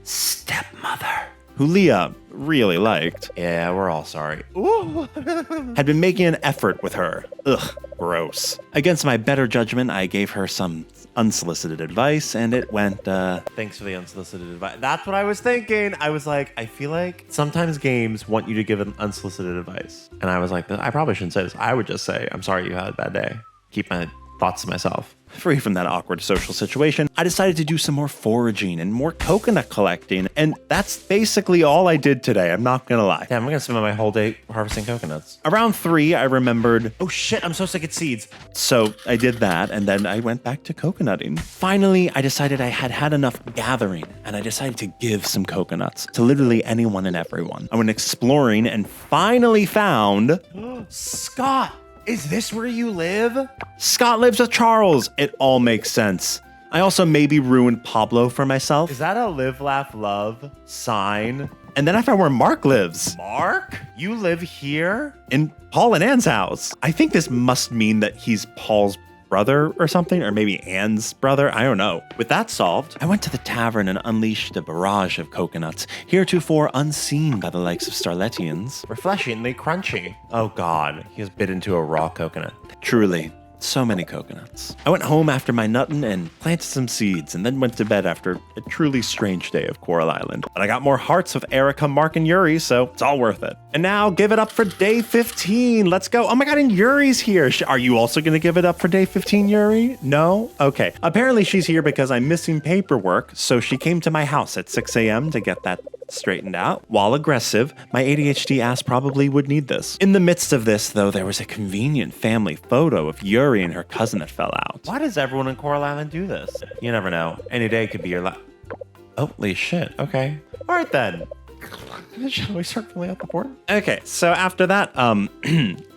S1: who Leah really liked, yeah, we're all sorry, had been making an effort with her. Ugh, gross. Against my better judgment, I gave her some unsolicited advice, and it went, thanks for the unsolicited advice. That's what I was thinking. I was like, I feel like sometimes games want you to give an unsolicited advice. And I was like, I probably shouldn't say this. I would just say, I'm sorry you had a bad day. Keep my thoughts to myself. Free from that awkward social situation, I decided to do some more foraging and more coconut collecting, and that's basically all I did today, I'm not gonna lie. Damn, I'm gonna spend my whole day harvesting coconuts. Around 3, I remembered, oh shit, I'm so sick at seeds. So I did that, and then I went back to coconutting. Finally, I decided I had enough gathering, and I decided to give some coconuts to literally anyone and everyone. I went exploring and finally found Scott. Is this where you live? Scott lives with Charles. It all makes sense. I also maybe ruined Pablo for myself. Is that a live, laugh, love sign? And then I found where Mark lives. Mark? You live here? In Paul and Anne's house. I think this must mean that he's Paul's brother or something, or maybe Anne's brother, I don't know. With that solved, I went to the tavern and unleashed a barrage of coconuts, heretofore unseen by the likes of Starletians. Refreshingly crunchy. Oh God, he has bit into a raw coconut. Truly, so many coconuts. I went home after my nuttin' and planted some seeds, and then went to bed after a truly strange day of Coral Island. But I got more hearts with Erica, Mark, and Yuri, so it's all worth it. And now, give it up for day 15. Let's go. Oh my God, and Yuri's here. Are you also gonna give it up for day 15, Yuri? No? Okay. Apparently she's here because I'm missing paperwork, so she came to my house at 6 a.m. to get that straightened out. While aggressive, my ADHD ass probably would need this. In the midst of this, though, there was a convenient family photo of Yuri and her cousin that fell out. Why does everyone in Coral Island do this? You never know. Any day could be your holy shit. Okay. All right then.
S2: Shall we start filling out the form?
S1: Okay, so after that,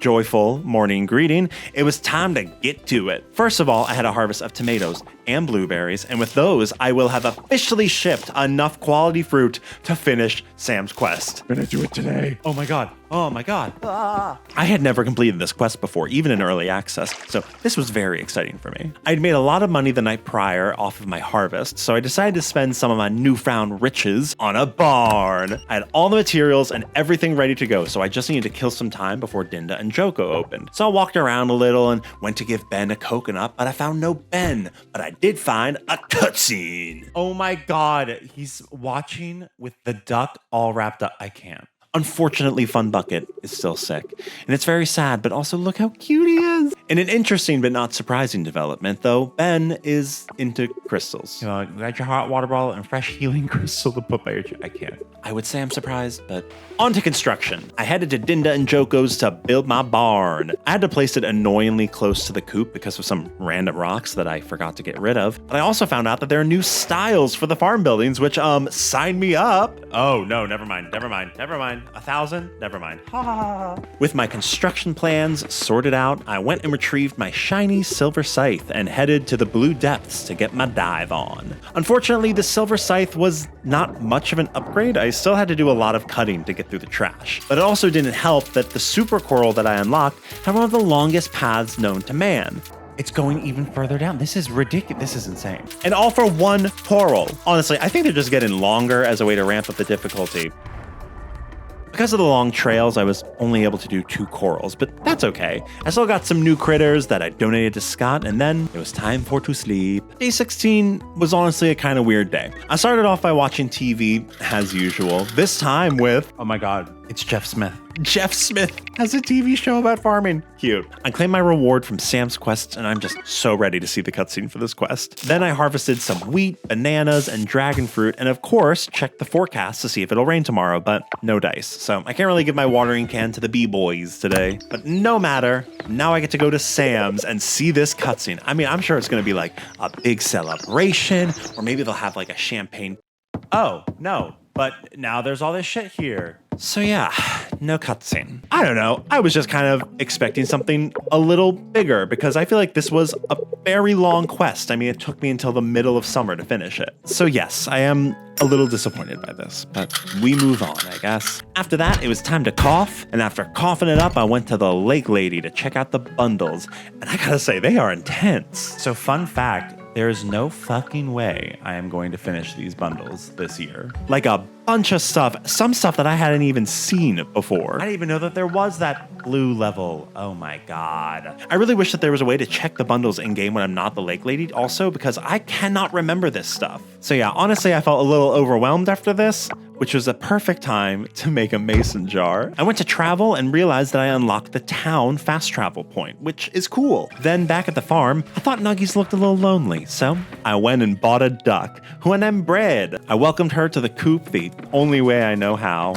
S1: joyful morning greeting, it was time to get to it. First of all, I had a harvest of tomatoes and blueberries, and with those, I will have officially shipped enough quality fruit to finish Sam's quest.
S2: I'm gonna do it today.
S1: Oh my god. Oh my god. I had never completed this quest before, even in early access, so this was very exciting for me. I'd made a lot of money the night prior off of my harvest, so I decided to spend some of my newfound riches on a barn. I had all the materials and everything ready to go, so I just needed to kill some time before Dinda and Joko opened. So I walked around a little and went to give Ben a coconut, but I found no Ben. But I did find a cutscene.
S2: Oh my god, he's watching with the duck all wrapped up. I can't.
S1: Unfortunately, Fun Bucket is still sick, and it's very sad, but also look how cute he is. In an interesting but not surprising development, though, Ben is into crystals.
S2: You know, got your hot water bottle and fresh healing crystal to put by your chair. I can't.
S1: I would say I'm surprised, but on to construction. I headed to Dinda and Joko's to build my barn. I had to place it annoyingly close to the coop because of some random rocks that I forgot to get rid of. But I also found out that there are new styles for the farm buildings, which, sign me up.
S2: Oh, no, never mind. 1,000? Never mind. Ha ha ha.
S1: With my construction plans sorted out, I went and retrieved my shiny silver scythe and headed to the blue depths to get my dive on. Unfortunately, the silver scythe was not much of an upgrade. I still had to do a lot of cutting to get through the trash. But it also didn't help that the super coral that I unlocked had one of the longest paths known to man.
S2: It's going even further down. This is ridiculous. This is insane.
S1: And all for one coral. Honestly, I think they're just getting longer as a way to ramp up the difficulty. Because of the long trails, I was only able to do 2 corals, but that's okay. I still got some new critters that I donated to Scott, and then it was time for to sleep. Day 16 was honestly a kind of weird day. I started off by watching TV, as usual, this time with,
S2: Oh my god, it's Jeff Smith.
S1: Jeff Smith has a TV show about farming. Cute. I claimed my reward from Sam's quest, and I'm just so ready to see the cutscene for this quest. Then I harvested some wheat, bananas, and dragon fruit, and of course, checked the forecast to see if it'll rain tomorrow, but no dice. So I can't really give my watering can to the B-boys today. But no matter, now I get to go to Sam's and see this cutscene. I mean, I'm sure it's gonna be like a big celebration, or maybe they'll have like a champagne.
S2: Oh, no. But now there's all this shit here.
S1: So yeah, no cutscene. I don't know. I was just kind of expecting something a little bigger because I feel like this was a very long quest. I mean, it took me until the middle of summer to finish it. So yes, I am a little disappointed by this, but we move on, I guess. After that, it was time to cough, and after coughing it up, I went to the lake lady to check out the bundles, and I gotta say, they are intense.
S2: So fun fact, there is no fucking way I am going to finish these bundles this year.
S1: Like a bunch of stuff, some stuff that I hadn't even seen before.
S2: I didn't even know that there was that blue level. Oh my god.
S1: I really wish that there was a way to check the bundles in-game when I'm not the lake lady also, because I cannot remember this stuff. So yeah, honestly, I felt a little overwhelmed after this, which was a perfect time to make a mason jar. I went to travel and realized that I unlocked the town fast travel point, which is cool. Then back at the farm, I thought Nuggies looked a little lonely, so I went and bought a duck, who I named Bread. I welcomed her to the coop the only way I know how.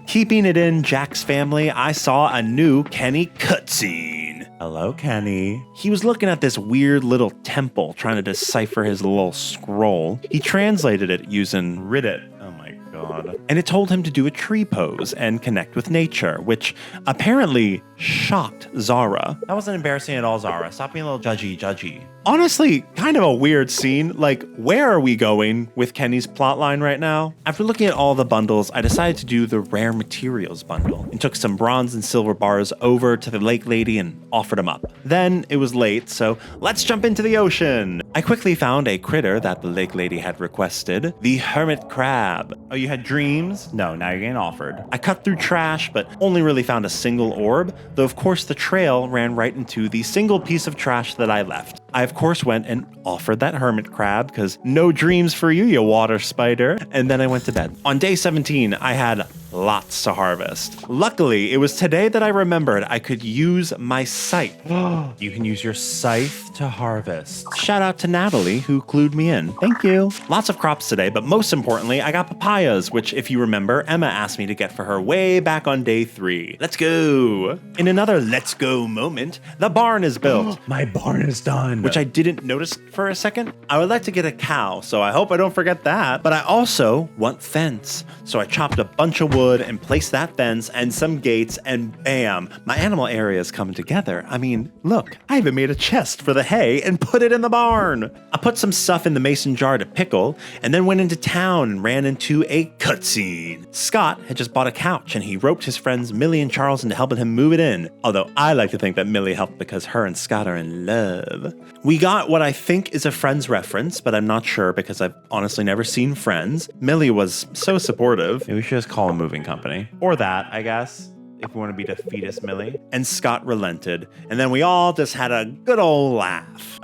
S1: Keeping it in Jack's family, I saw a new Kenny cutscene.
S2: Hello, Kenny.
S1: He was looking at this weird little temple trying to decipher his little scroll. He translated it using Reddit.
S2: Oh my god.
S1: And it told him to do a tree pose and connect with nature, which apparently shocked Zara.
S2: That wasn't embarrassing at all, Zara. Stop being a little judgy.
S1: Honestly, kind of a weird scene. Like, where are we going with Kenny's plotline right now? After looking at all the bundles, I decided to do the rare materials bundle and took some bronze and silver bars over to the lake lady and offered them up. Then it was late, so let's jump into the ocean. I quickly found a critter that the lake lady had requested, the hermit crab.
S2: Oh, you had dreams? No, now you're getting offered.
S1: I cut through trash, but only really found a single orb, though of course the trail ran right into the single piece of trash that I left. I of course went and offered that hermit crab, because no dreams for you, you water spider. And then I went to bed. On day 17, I had lots to harvest. Luckily, it was today that I remembered I could use my scythe.
S2: You can use your scythe to harvest.
S1: Shout out to Natalie, who clued me in. Thank you. Lots of crops today, but most importantly, I got papayas, which, if you remember, Emma asked me to get for her way back on day 3. Let's go. In another let's go moment, the barn is built.
S2: My barn is done.
S1: Which I didn't notice for a second. I would like to get a cow, so I hope I don't forget that. But I also want fence. So I chopped a bunch of wood and placed that fence and some gates, and bam, my animal area is coming together. I mean, look, I even made a chest for the hay and put it in the barn. I put some stuff in the mason jar to pickle, and then went into town and ran into a cutscene. Scott had just bought a couch, and he roped his friends Millie and Charles into helping him move it in. Although I like to think that Millie helped because her and Scott are in love. We got what I think is a Friends reference, but I'm not sure because I've honestly never seen Friends. Millie was so supportive.
S2: Maybe we should just call a moving company. Or that, I guess, if we want to be defeatist Millie.
S1: And Scott relented, and then we all just had a good old laugh.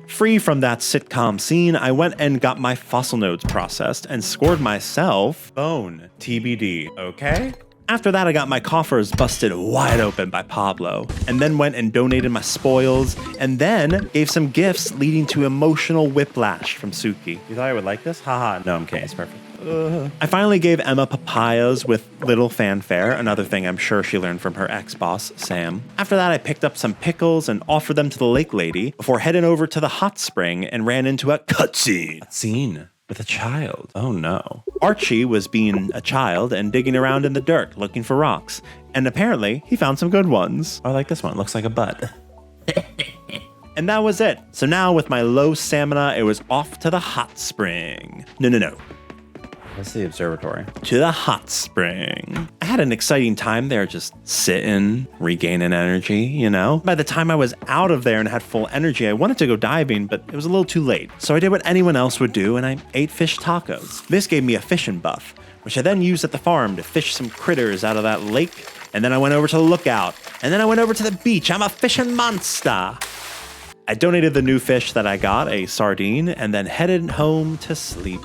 S1: Free from that sitcom scene, I went and got my fossil nodes processed and scored myself
S2: Bone. TBD. Okay?
S1: After that, I got my coffers busted wide open by Pablo, and then went and donated my spoils, and then gave some gifts leading to emotional whiplash from Suki.
S2: You thought I would like this? Haha. No, I'm kidding. It's perfect.
S1: I finally gave Emma papayas with little fanfare, another thing I'm sure she learned from her ex-boss, Sam. After that, I picked up some pickles and offered them to the lake lady before heading over to the hot spring and ran into a cutscene.
S2: Scene with a child. Oh no.
S1: Archie was being a child and digging around in the dirt looking for rocks, and apparently he found some good ones.
S2: I like this one. It looks like a butt.
S1: And that was it. So now with my low stamina, it was off to the hot spring. No.
S2: That's the observatory.
S1: To the hot spring. I had an exciting time there, just sitting, regaining energy, you know? By the time I was out of there and had full energy, I wanted to go diving, but it was a little too late. So I did what anyone else would do, and I ate fish tacos. This gave me a fishing buff, which I then used at the farm to fish some critters out of that lake. And then I went over to the lookout, and then I went over to the beach. I'm a fishing monster. I donated the new fish that I got, a sardine, and then headed home to sleep.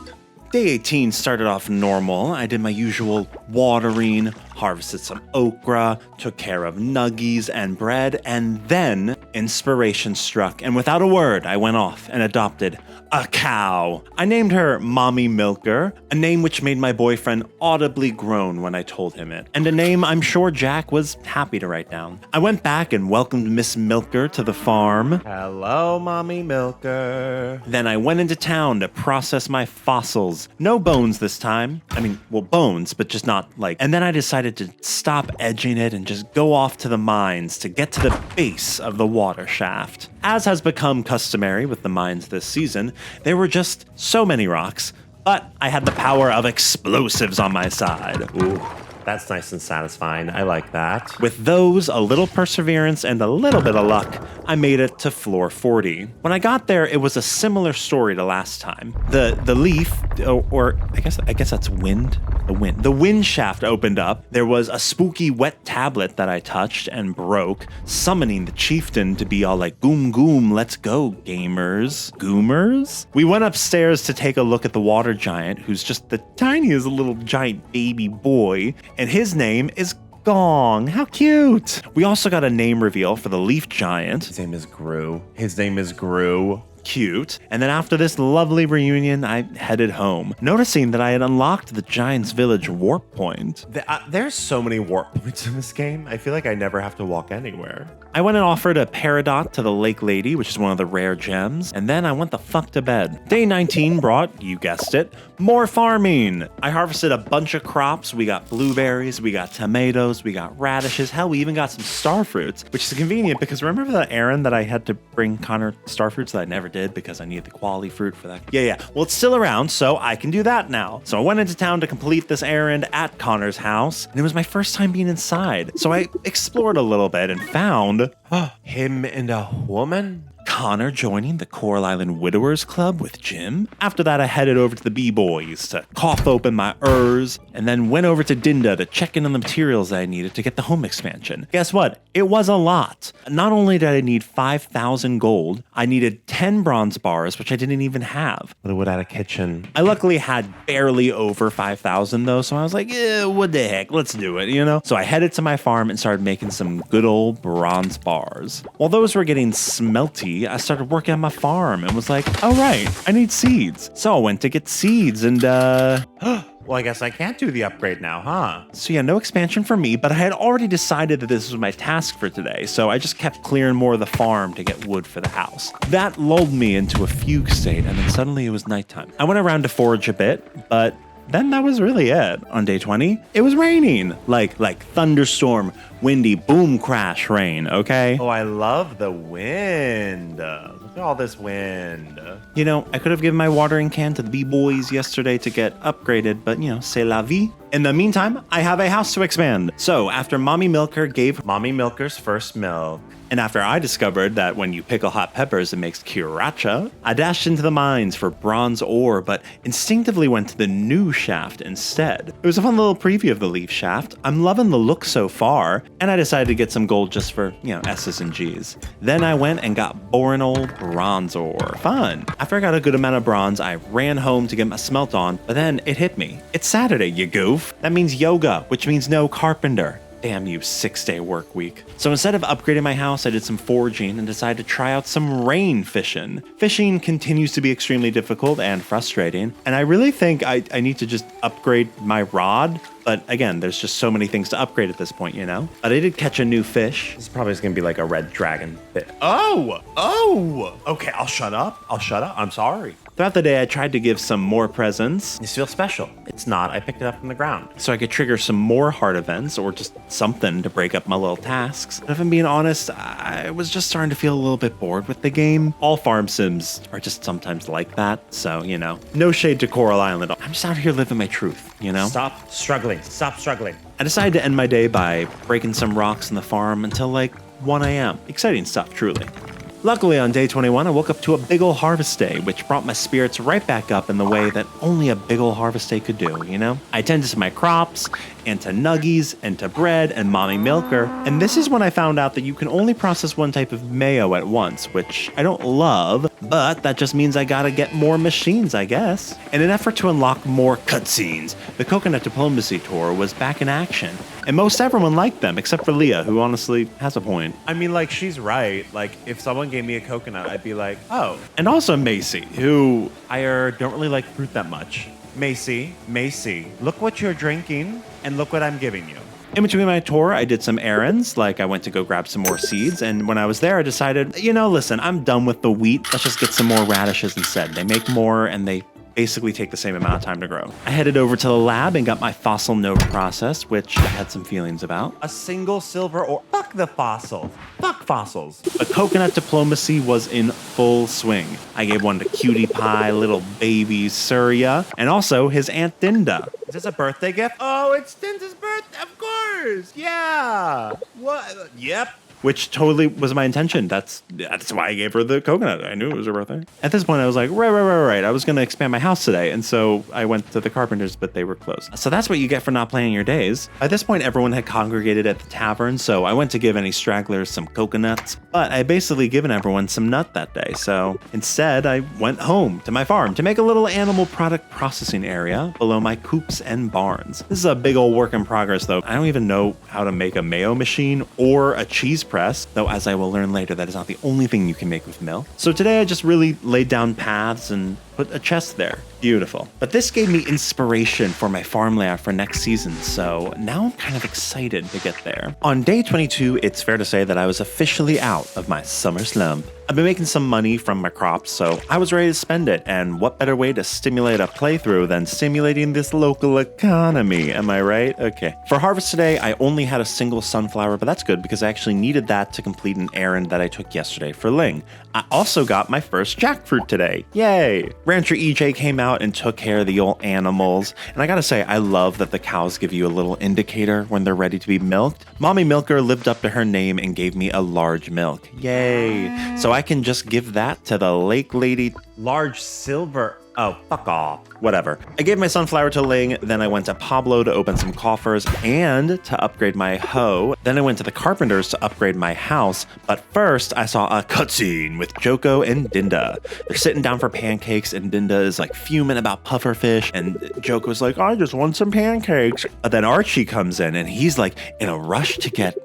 S1: Day 18 started off normal. I did my usual watering, harvested some okra, took care of nuggies and bread, and then inspiration struck, and without a word, I went off and adopted a cow. I named her Mommy Milker, a name which made my boyfriend audibly groan when I told him it, and a name I'm sure Jack was happy to write down. I went back and welcomed Miss Milker to the farm.
S2: Hello, Mommy Milker.
S1: Then I went into town to process my fossils. No bones this time. I mean, well, bones, but just not like... And then I decided to stop edging it and just go off to the mines to get to the base of the water shaft. As has become customary with the mines this season, there were just so many rocks, but I had the power of explosives on my side.
S2: Ooh, that's nice and satisfying. I like that.
S1: With those, a little perseverance, and a little bit of luck, I made it to floor 40. When I got there, it was a similar story to last time. The leaf, or I guess that's wind. The wind shaft opened up. There was a spooky wet tablet that I touched and broke, summoning the chieftain to be all like, goom goom, let's go, gamers. Goomers? We went upstairs to take a look at the water giant, who's just the tiniest little giant baby boy, and his name is Gong. How cute. We also got a name reveal for the leaf giant.
S2: His name is Gru.
S1: Cute. And then after this lovely reunion, I headed home, noticing that I had unlocked the Giant's Village warp point.
S2: There's so many warp points in this game. I feel like I never have to walk anywhere.
S1: I went and offered a Peridot to the Lake Lady, which is one of the rare gems, and then I went the fuck to bed. Day 19 brought, you guessed it, more farming. I harvested a bunch of crops. We got blueberries, we got tomatoes, we got radishes. Hell, we even got some star fruits, which is convenient because remember that errand that I had to bring Connor star fruits that I never did because I needed the quality fruit for that? Yeah. Well, it's still around, so I can do that now. So I went into town to complete this errand at Connor's house, and it was my first time being inside. So I explored a little bit and found
S2: him and a woman?
S1: Connor joining the Coral Island Widowers Club with Jim. After that, I headed over to the B-Boys to cough open my urs, and then went over to Dinda to check in on the materials that I needed to get the home expansion. Guess what? It was a lot. Not only did I need 5,000 gold, I needed 10 bronze bars, which I didn't even have.
S2: But it would add a kitchen.
S1: I luckily had barely over 5,000 though, so I was like, what the heck, let's do it, you know? So I headed to my farm and started making some good old bronze bars. While those were getting smelty, I started working on my farm and was like, oh right, I need seeds. So I went to get seeds and
S2: Well, I guess I can't do the upgrade now, huh?
S1: So yeah, no expansion for me, but I had already decided that this was my task for today, so I just kept clearing more of the farm to get wood for the house. That lulled me into a fugue state, and then suddenly it was nighttime. I went around to forage a bit, but then that was really it. On day 20, it was raining. Like thunderstorm, windy, boom crash rain, okay?
S2: Oh, I love the wind. Look at all this wind.
S1: You know, I could have given my watering can to the B-Boys yesterday to get upgraded, but you know, c'est la vie. In the meantime, I have a house to expand. So after Mommy Milker gave
S2: Mommy Milker's first milk.
S1: And after I discovered that when you pickle hot peppers, it makes sriracha, I dashed into the mines for bronze ore, but instinctively went to the new shaft instead. It was a fun little preview of the leaf shaft. I'm loving the look so far, and I decided to get some gold just for, you know, S's and G's. Then I went and got boring old bronze ore. Fun. After I got a good amount of bronze, I ran home to get my smelt on, but then it hit me. It's Saturday, you goof. That means yoga, which means no carpenter. Damn you, 6-day work week. So instead of upgrading my house, I did some foraging and decided to try out some rain fishing. Fishing continues to be extremely difficult and frustrating, and I really think I need to just upgrade my rod. But again, there's just so many things to upgrade at this point, you know? But I did catch a new fish.
S2: This is probably going to be like a red dragon fish. Oh! Okay, I'll shut up. I'm sorry.
S1: Throughout the day, I tried to give some more presents.
S2: This feels special. It's not. I picked it up from the ground.
S1: So I could trigger some more heart events or just something to break up my little tasks. But if I'm being honest, I was just starting to feel a little bit bored with the game. All farm sims are just sometimes like that. So, you know, no shade to Coral Island. I'm just out here living my truth, you know?
S2: Stop struggling.
S1: I decided to end my day by breaking some rocks in the farm until like 1 a.m. Exciting stuff, truly. Luckily, on day 21, I woke up to a big ol' harvest day, which brought my spirits right back up in the way that only a big ol' harvest day could do, you know? I tended to my crops, and to nuggies, and to bread, and Mommy Milker, and this is when I found out that you can only process one type of mayo at once, which I don't love, but that just means I gotta get more machines, I guess. In an effort to unlock more cutscenes, the Coconut Diplomacy Tour was back in action, and most everyone liked them, except for Leah, who honestly has a point.
S2: I mean, like, she's right. Like, if someone gave me a coconut, I'd be like, oh.
S1: And also Macy, who
S2: I don't really like fruit that much. Macy, look what you're drinking, and look what I'm giving you.
S1: in between my tour, I did some errands, like I went to go grab some more seeds, and when I was there, I decided, you know, listen, I'm done with the wheat. Let's just get some more radishes instead. They make more, and they basically take the same amount of time to grow. I headed over to the lab and got my fossil node processed, which I had some feelings about.
S2: A single silver ore. Fuck the fossils. Fuck fossils.
S1: But coconut diplomacy was in full swing. I gave one to Cutie Pie, little baby Surya, and also his Aunt Dinda.
S2: Is this a birthday gift? Oh, it's Dinda's birthday. Of course. Yeah. What? Yep.
S1: Which totally was my intention. That's why I gave her the coconut. I knew it was her birthday. At this point, I was like, right. I was going to expand my house today. And so I went to the carpenters, but they were closed. So that's what you get for not planning your days. By this point, everyone had congregated at the tavern. So I went to give any stragglers some coconuts. But I had basically given everyone some nut that day. So instead, I went home to my farm to make a little animal product processing area below my coops and barns. This is a big old work in progress, though. I don't even know how to make a mayo machine or a cheese press, though as I will learn later, that is not the only thing you can make with milk. So today I just really laid down paths and put a chest there. Beautiful. But this gave me inspiration for my farm layout for next season, so now I'm kind of excited to get there. On day 22, it's fair to say that I was officially out of my summer slump. I've been making some money from my crops, so I was ready to spend it, and what better way to stimulate a playthrough than stimulating this local economy, am I right? Okay. For harvest today, I only had a single sunflower, but that's good because I actually needed that to complete an errand that I took yesterday for Ling. I also got my first jackfruit today. Yay! Rancher EJ came out and took care of the old animals. And I gotta say, I love that the cows give you a little indicator when they're ready to be milked. Mommy Milker lived up to her name and gave me a large milk. Yay. So I can just give that to the lake lady.
S2: Large silver. Oh, fuck off.
S1: Whatever. I gave my sunflower to Ling, then I went to Pablo to open some coffers and to upgrade my hoe. Then I went to the carpenters to upgrade my house. But first, I saw a cutscene with Joko and Dinda. They're sitting down for pancakes, and Dinda is like fuming about pufferfish, and Joko's like, I just want some pancakes. But then Archie comes in, and he's like in a rush to get,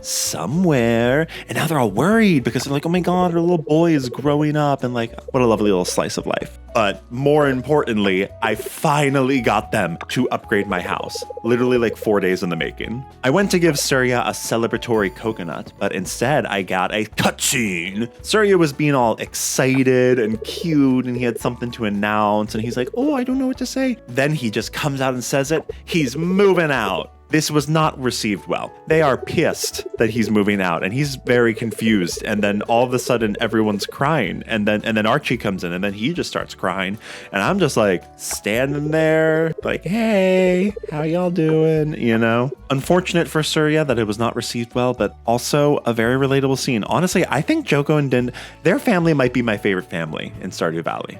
S1: somewhere. And now they're all worried because they're like, oh my god, our little boy is growing up, and like, what a lovely little slice of life. But more importantly, I finally got them to upgrade my house. Literally like 4 days in the making. I went to give Surya a celebratory coconut, but instead I got a cutscene. Surya was being all excited and cute, and he had something to announce, and he's like, oh, I don't know what to say. Then he just comes out and says it. He's moving out. This was not received well. They are pissed that he's moving out, and he's very confused. And then all of a sudden, everyone's crying, and then Archie comes in, and then he just starts crying, and I'm just like standing there, like, hey, how y'all doing? You know. Unfortunate for Surya that it was not received well, but also a very relatable scene. Honestly, I think Joko and Din, their family might be my favorite family in Stardew Valley.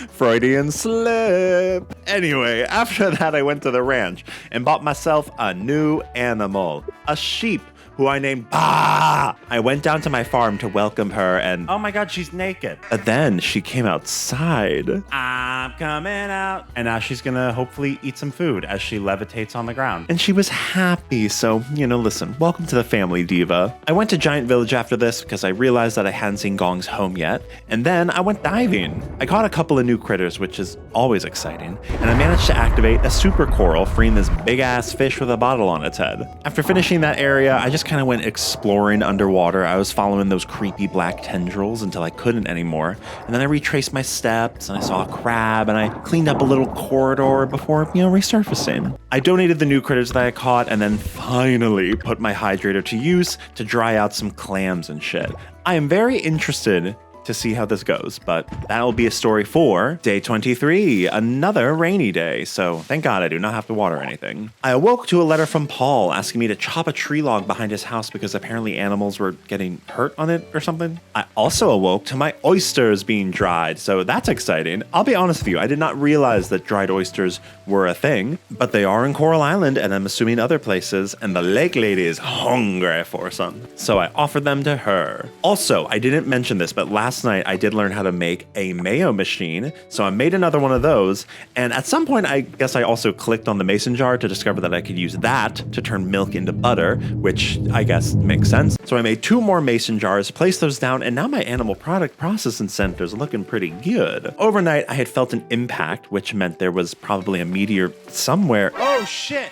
S1: Freudian slip. Anyway, after that, I went to the ranch and bought myself a new animal, a sheep, who I named Bah. I went down to my farm to welcome her, and
S2: oh my god, she's naked.
S1: But then she came outside.
S2: I'm coming out. And now she's gonna hopefully eat some food as she levitates on the ground.
S1: And she was happy, so, listen, welcome to the family, Diva. I went to Giant Village after this because I realized that I hadn't seen Gong's home yet, and then I went diving. I caught a couple of new critters, which is always exciting, and I managed to activate a super coral, freeing this big-ass fish with a bottle on its head. After finishing that area, I just kind of went exploring underwater. I was following those creepy black tendrils until I couldn't anymore, and then I retraced my steps, and I saw a crab, and I cleaned up a little corridor before, resurfacing. I donated the new critters that I caught, and then finally put my hydrator to use to dry out some clams and shit. I am very interested to see how this goes, but that'll be a story for day 23, another rainy day, so thank God I do not have to water anything. I awoke to a letter from Paul asking me to chop a tree log behind his house because apparently animals were getting hurt on it or something. I also awoke to my oysters being dried, so that's exciting. I'll be honest with you, I did not realize that dried oysters were a thing, but they are in Coral Island, and I'm assuming other places, and the lake lady is hungry for some, so I offered them to her. Also, I didn't mention this, but last night I did learn how to make a mayo machine, so I made another one of those, and at some point I guess I also clicked on the mason jar to discover that I could use that to turn milk into butter, which I guess makes sense. So I made 2 more mason jars, placed those down, and now my animal product processing center is looking pretty good. Overnight I had felt an impact, which meant there was probably a meteor somewhere.
S2: Oh shit!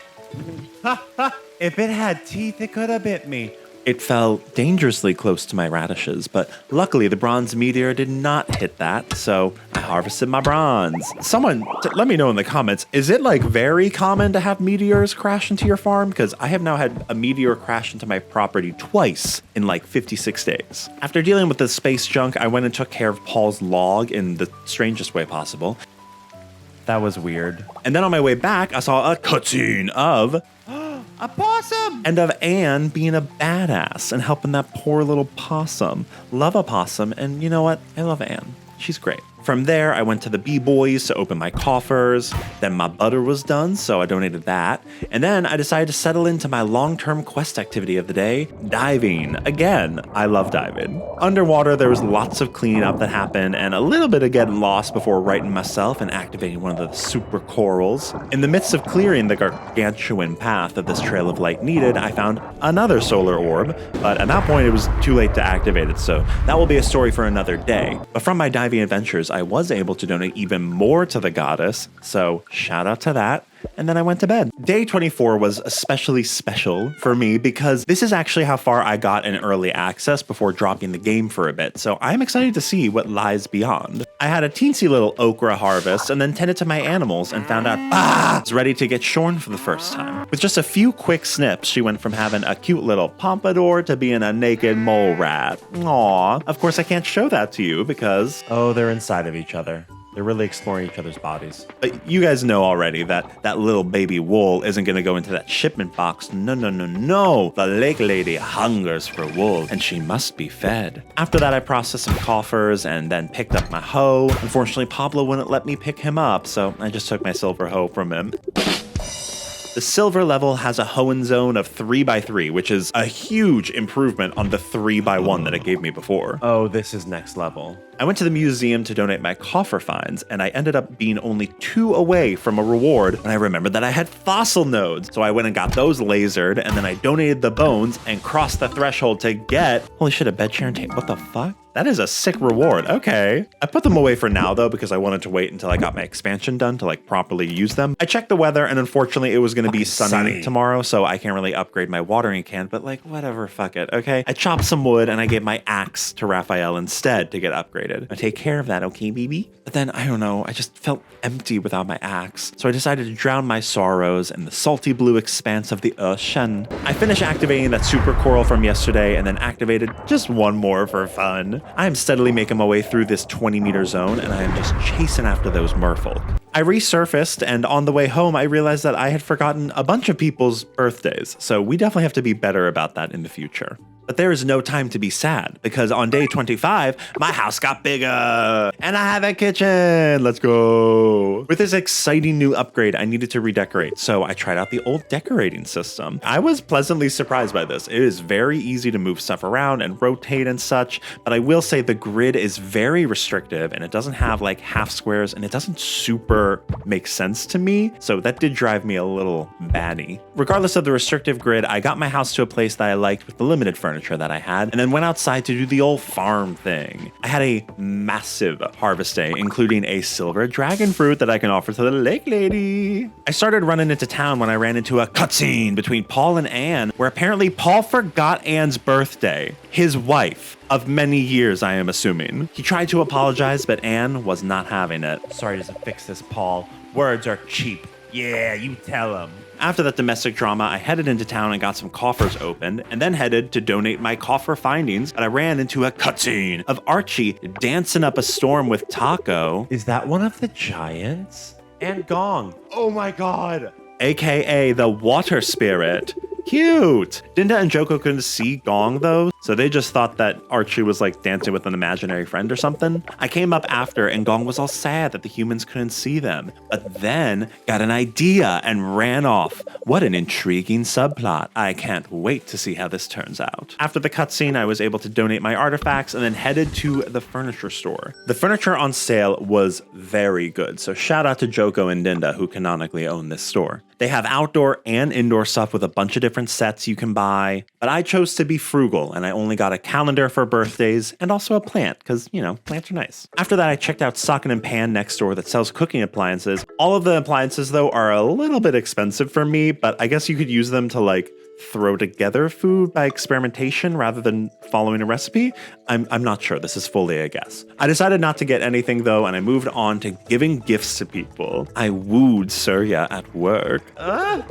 S2: Ha ha! If it had teeth, it could have bit me.
S1: It fell dangerously close to my radishes, but luckily the bronze meteor did not hit that, so I harvested my bronze. Someone, let me know in the comments, is it like very common to have meteors crash into your farm? Because I have now had a meteor crash into my property twice in like 56 days. After dealing with the space junk, I went and took care of Paul's log in the strangest way possible.
S2: That was weird.
S1: And then on my way back, I saw a cutscene of
S2: a possum!
S1: And of Anne being a badass and helping that poor little possum. Love a possum, and you know what? I love Anne. She's great. From there, I went to the B-Boys to open my coffers. Then my butter was done, so I donated that. And then I decided to settle into my long-term quest activity of the day, diving. Again, I love diving. Underwater, there was lots of cleaning up that happened and a little bit of getting lost before righting myself and activating one of the super corals. In the midst of clearing the gargantuan path that this trail of light needed, I found another solar orb, but at that point it was too late to activate it, so that will be a story for another day. But from my diving adventures, I was able to donate even more to the goddess, so shout out to that. and then I went to bed. Day 24 was especially special for me because this is actually how far I got in early access before dropping the game for a bit, so I'm excited to see what lies beyond. I had a teensy little okra harvest and then tended to my animals and found out was ready to get shorn for the first time. With just a few quick snips, she went from having a cute little pompadour to being a naked mole rat. Aww. Of course I can't show that to you because...
S2: Oh, they're inside of each other. They're really exploring each other's bodies.
S1: But you guys know already that that little baby wool isn't going to go into that shipment box. No, no, no, no. The lake lady hungers for wool, and she must be fed. After that, I processed some coffers and then picked up my hoe. Unfortunately, Pablo wouldn't let me pick him up, so I just took my silver hoe from him. The silver level has a hoeing zone of 3x3, which is a huge improvement on the 3x1 that it gave me before.
S2: Oh, this is next level.
S1: I went to the museum to donate my coffer finds, and I ended up being only 2 away from a reward when I remembered that I had fossil nodes. So I went and got those lasered, and then I donated the bones and crossed the threshold to get... Holy shit, a bed chair and table. What the fuck? That is a sick reward. Okay. I put them away for now, though, because I wanted to wait until I got my expansion done to, like, properly use them. I checked the weather, and unfortunately, it was going to be sunny tomorrow, so I can't really upgrade my watering can, but, like, whatever, fuck it, okay? I chopped some wood, and I gave my axe to Raphael instead to get upgraded. I take care of that, okay, baby? But then, I don't know, I just felt empty without my axe, so I decided to drown my sorrows in the salty blue expanse of the ocean. I finished activating that super coral from yesterday, and then activated just one more for fun. I am steadily making my way through this 20-meter zone, and I am just chasing after those merfolk. I resurfaced, and on the way home, I realized that I had forgotten a bunch of people's birthdays, so we definitely have to be better about that in the future. But there is no time to be sad, because on day 25, my house got bigger, and I have a kitchen. Let's go. With this exciting new upgrade, I needed to redecorate, so I tried out the old decorating system. I was pleasantly surprised by this. It is very easy to move stuff around and rotate and such, but I will say the grid is very restrictive, and it doesn't have like half squares, and it doesn't super make sense to me, so that did drive me a little batty. Regardless of the restrictive grid, I got my house to a place that I liked with the limited furniture that I had, and then went outside to do the old farm thing. I had a massive harvest day, including a silver dragon fruit that I can offer to the lake lady. I started running into town when I ran into a cutscene between Paul and Anne, where apparently Paul forgot Anne's birthday. His wife of many years, I am assuming. He tried to apologize, but Anne was not having it.
S2: Sorry to fix this, Paul. Words are cheap. Yeah, you tell him.
S1: After that domestic drama, I headed into town and got some coffers opened, and then headed to donate my coffer findings, but I ran into a cutscene of Archie dancing up a storm with Taco.
S2: Is that one of the giants? And Gong. Oh my god.
S1: AKA the water spirit. Cute! Dinda and Joko couldn't see Gong though, so they just thought that Archie was like dancing with an imaginary friend or something. I came up after and Gong was all sad that the humans couldn't see them, but then got an idea and ran off. What an intriguing subplot. I can't wait to see how this turns out. After the cutscene, I was able to donate my artifacts and then headed to the furniture store. The furniture on sale was very good, so shout out to Joko and Dinda who canonically own this store. They have outdoor and indoor stuff with a bunch of different sets you can buy, but I chose to be frugal and I only got a calendar for birthdays and also a plant because, you know, plants are nice. After that, I checked out Socket and Pan next door that sells cooking appliances. All of the appliances, though, are a little bit expensive for me, but I guess you could use them to, like, throw together food by experimentation rather than following a recipe. I'm not sure. This is fully a guess. I decided not to get anything though, and I moved on to giving gifts to people. I wooed Surya at work. I'm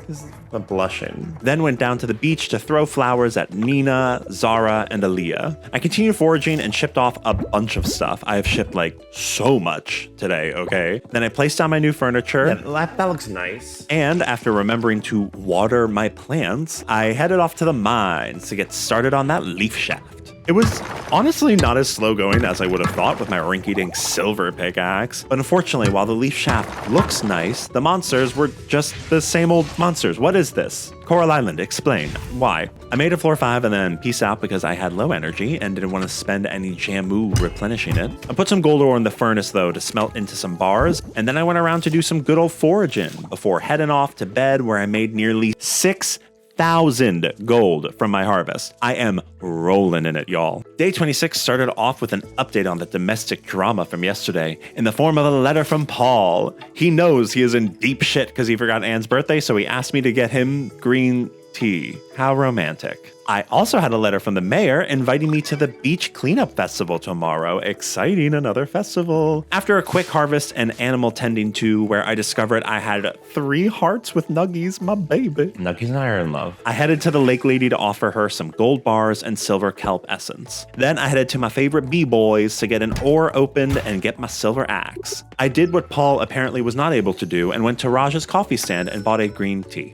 S1: blushing. Then went down to the beach to throw flowers at Nina, Zara, and Aaliyah. I continued foraging and shipped off a bunch of stuff. I have shipped like so much today, okay? Then I placed down my new furniture.
S2: Yeah, that looks nice.
S1: And after remembering to water my plants, I headed off to the mines to get started on that leaf shaft. It was honestly not as slow going as I would have thought with my rinky-dink silver pickaxe, but unfortunately, while the leaf shaft looks nice, the monsters were just the same old monsters. What is this? Coral Island, explain. Why? I made a floor 5 and then peace out because I had low energy and didn't want to spend any Jamu replenishing it. I put some gold ore in the furnace though to smelt into some bars, and then I went around to do some good old foraging before heading off to bed where I made nearly 6 1,000 gold from my harvest. I am rolling in it, y'all. Day 26 started off with an update on the domestic drama from yesterday in the form of a letter from Paul. He knows he is in deep shit because he forgot Anne's birthday, so he asked me to get him green tea. How romantic. I also had a letter from the mayor inviting me to the beach cleanup festival tomorrow. Exciting, another festival. After a quick harvest and animal tending to where I discovered I had 3 hearts with Nuggies, my baby.
S2: Nuggies and I are in love.
S1: I headed to the lake lady to offer her some gold bars and silver kelp essence. Then I headed to my favorite bee-boys to get an ore opened and get my silver axe. I did what Paul apparently was not able to do and went to Raj's coffee stand and bought a green tea.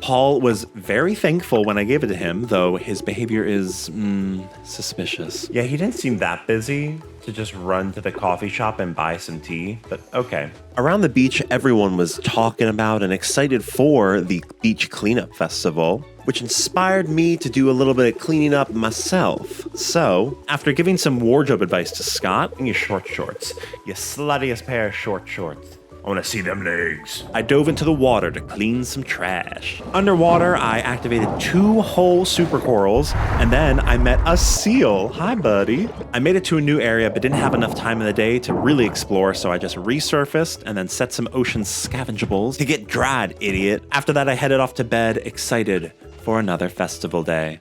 S1: Paul was very thankful when I gave it to him, though his behavior is, suspicious. Yeah, he didn't seem that busy to just run to the coffee shop and buy some tea, but okay. Around the beach, everyone was talking about and excited for the beach cleanup festival, which inspired me to do a little bit of cleaning up myself. So, after giving some wardrobe advice to Scott,
S2: You short shorts. You sluttiest pair of short shorts. I want to see them legs.
S1: I dove into the water to clean some trash. Underwater, I activated 2 whole super corals, and then I met a seal. Hi, buddy. I made it to a new area, but didn't have enough time in the day to really explore, so I just resurfaced and then set some ocean scavengeables to get dried, idiot. After that, I headed off to bed, excited for another festival day.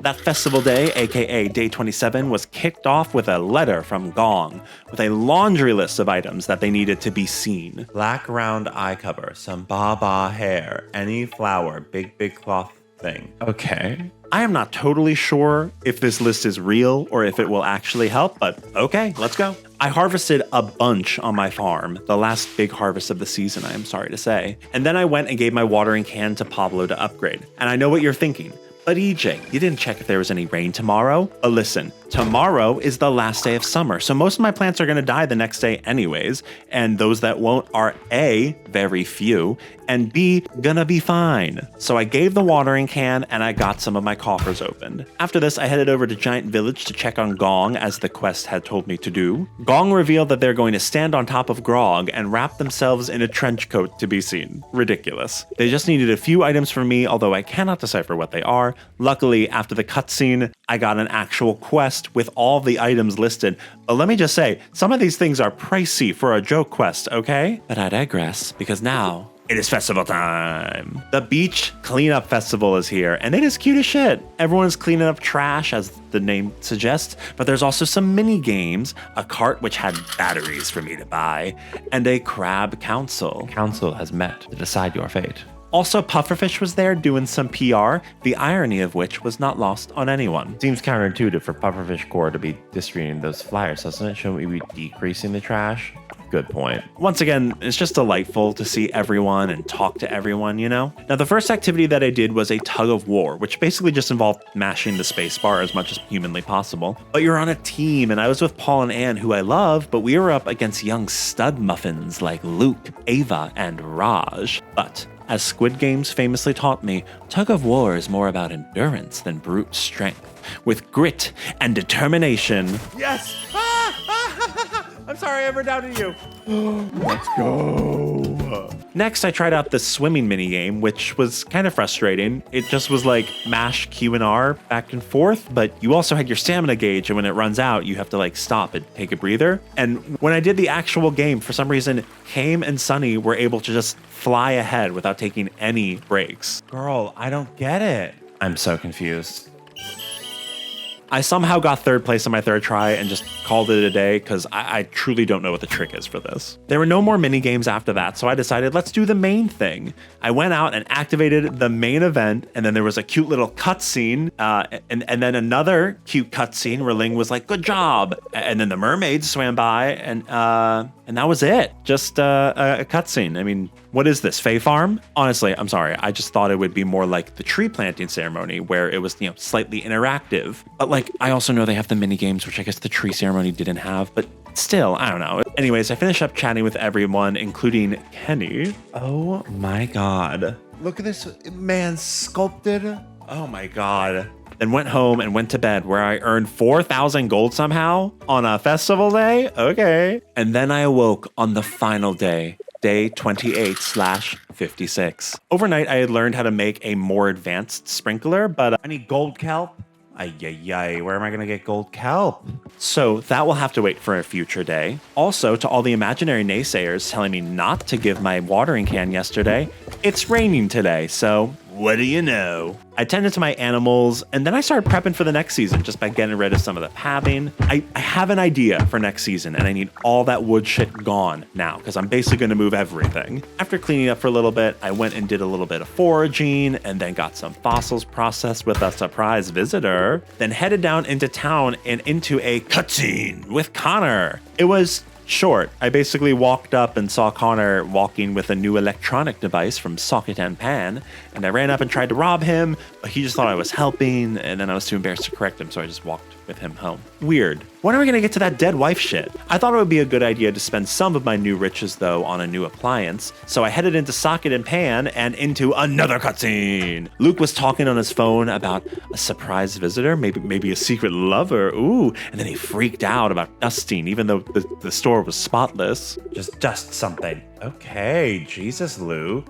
S1: That festival day, aka day 27, was kicked off with a letter from Gong with a laundry list of items that they needed to be seen. Black round eye cover, some ba hair, any flower, big cloth thing. Okay. I am not totally sure if this list is real or if it will actually help, but okay, let's go. I harvested a bunch on my farm, the last big harvest of the season, I am sorry to say. And then I went and gave my watering can to Pablo to upgrade. And I know what you're thinking. But EJ, you didn't check if there was any rain tomorrow? But listen, tomorrow is the last day of summer, so most of my plants are gonna die the next day anyways, and those that won't are A, very few, and B, gonna be fine. So I gave the watering can and I got some of my coffers opened. After this, I headed over to Giant Village to check on Gong as the quest had told me to do. Gong revealed that they're going to stand on top of Grog and wrap themselves in a trench coat to be seen. Ridiculous. They just needed a few items from me, although I cannot decipher what they are. Luckily, after the cutscene, I got an actual quest with all the items listed. But let me just say, some of these things are pricey for a joke quest, okay? But I digress, because now it is festival time. The beach cleanup festival is here, and it is cute as shit. Everyone's cleaning up trash, as the name suggests, but there's also some mini games, a cart which had batteries for me to buy, and a crab council.
S2: Council has met to decide your fate.
S1: Also, Pufferfish was there doing some PR, the irony of which was not lost on anyone.
S2: Seems counterintuitive for Pufferfish Core to be distributing those flyers, doesn't it? Shouldn't we be decreasing the trash? Good point.
S1: Once again, it's just delightful to see everyone and talk to everyone, you know? Now, the first activity that I did was a tug of war, which basically just involved mashing the spacebar as much as humanly possible. But you're on a team, and I was with Paul and Anne, who I love, but we were up against young stud muffins like Luke, Ava, and Raj. But as Squid Games famously taught me, tug of war is more about endurance than brute strength, with grit and determination. Yes! I'm sorry I ever doubted you. Let's go. Next, I tried out the swimming minigame, which was kind of frustrating. It just was like mash Q and R back and forth, but you also had your stamina gauge, and when it runs out, you have to like stop and take a breather. And when I did the actual game, for some reason, Haim and Sunny were able to just fly ahead without taking any breaks.
S2: Girl, I don't get it. I'm so confused.
S1: I somehow got 3rd place on my 3rd try and just called it a day because I truly don't know what the trick is for this. There were no more mini games after that, so I decided let's do the main thing. I went out and activated the main event, and then there was a cute little cutscene, and then another cute cutscene where Ling was like, "Good job," and then the mermaids swam by, and that was it. Just a cutscene. I mean, what is this, Fae Farm? Honestly, I'm sorry. I just thought it would be more like the tree planting ceremony where it was, slightly interactive. But like, I also know they have the mini games, which I guess the tree ceremony didn't have, but still, I don't know. Anyways, I finished up chatting with everyone, including Kenny. Oh my God.
S2: Look at this man sculpted.
S1: Oh my God. Then went home and went to bed where I earned 4,000 gold somehow on a festival day. Okay. And then I awoke on the final day day 28/56. Overnight, I had learned how to make a more advanced sprinkler, but
S2: I need gold kelp. Ay, where am I going to get gold kelp?
S1: so that will have to wait for a future day. Also, to all the imaginary naysayers telling me not to give my watering can yesterday, it's raining today, so what do you know? I tended to my animals, and then I started prepping for the next season just by getting rid of some of the pathing. I have an idea for next season, and I need all that wood shit gone now, because I'm basically going to move everything. After cleaning up for a little bit, I went and did a little bit of foraging, and then got some fossils processed with a surprise visitor, then headed down into town and into a cutscene with Connor. It was short. I basically walked up and saw Connor walking with a new electronic device from Socket and Pan, and I ran up and tried to rob him, but he just thought I was helping, and then I was too embarrassed to correct him, so I just walked with him home. Weird. When are we gonna get to that dead wife shit? I thought it would be a good idea to spend some of my new riches, though, on a new appliance, so I headed into Socket and Pan and into another cutscene. Luke was talking on his phone about a surprise visitor, maybe a secret lover, ooh, and then he freaked out about dusting, even though the store was spotless.
S2: Just dust something. Okay, Jesus, Luke.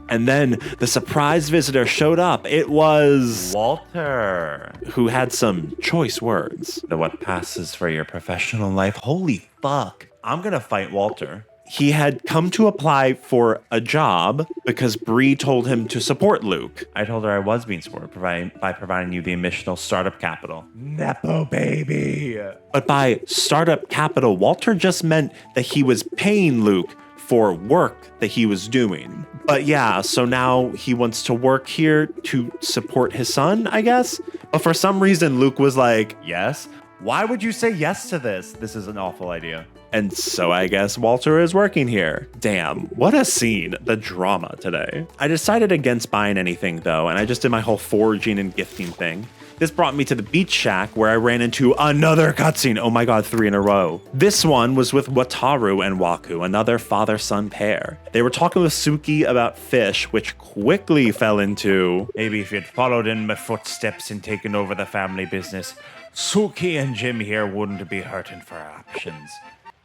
S1: And then the surprise visitor showed up. It was
S2: Walter,
S1: who had some choice words.
S2: What passes for your professional life? Holy fuck. I'm gonna fight Walter.
S1: He had come to apply for a job because Bree told him to support Luke.
S2: I told her I was being supported by providing you the additional startup capital. Nepo baby.
S1: But by startup capital, Walter just meant that he was paying Luke for work that he was doing. But yeah, so now he wants to work here to support his son, I guess? But for some reason, Luke was like,
S2: yes? Why would you say yes to this? This is an awful idea.
S1: And so I guess Walter is working here. Damn, what a scene. The drama today. I decided against buying anything though, and I just did my whole foraging and gifting thing. This brought me to the beach shack where I ran into another cutscene. Oh my god, 3 in a row. This one was with Wataru and Waku, another father-son pair. They were talking with Suki about fish, which quickly fell into,
S2: maybe if you'd followed in my footsteps and taken over the family business, Suki and Jim here wouldn't be hurting for options.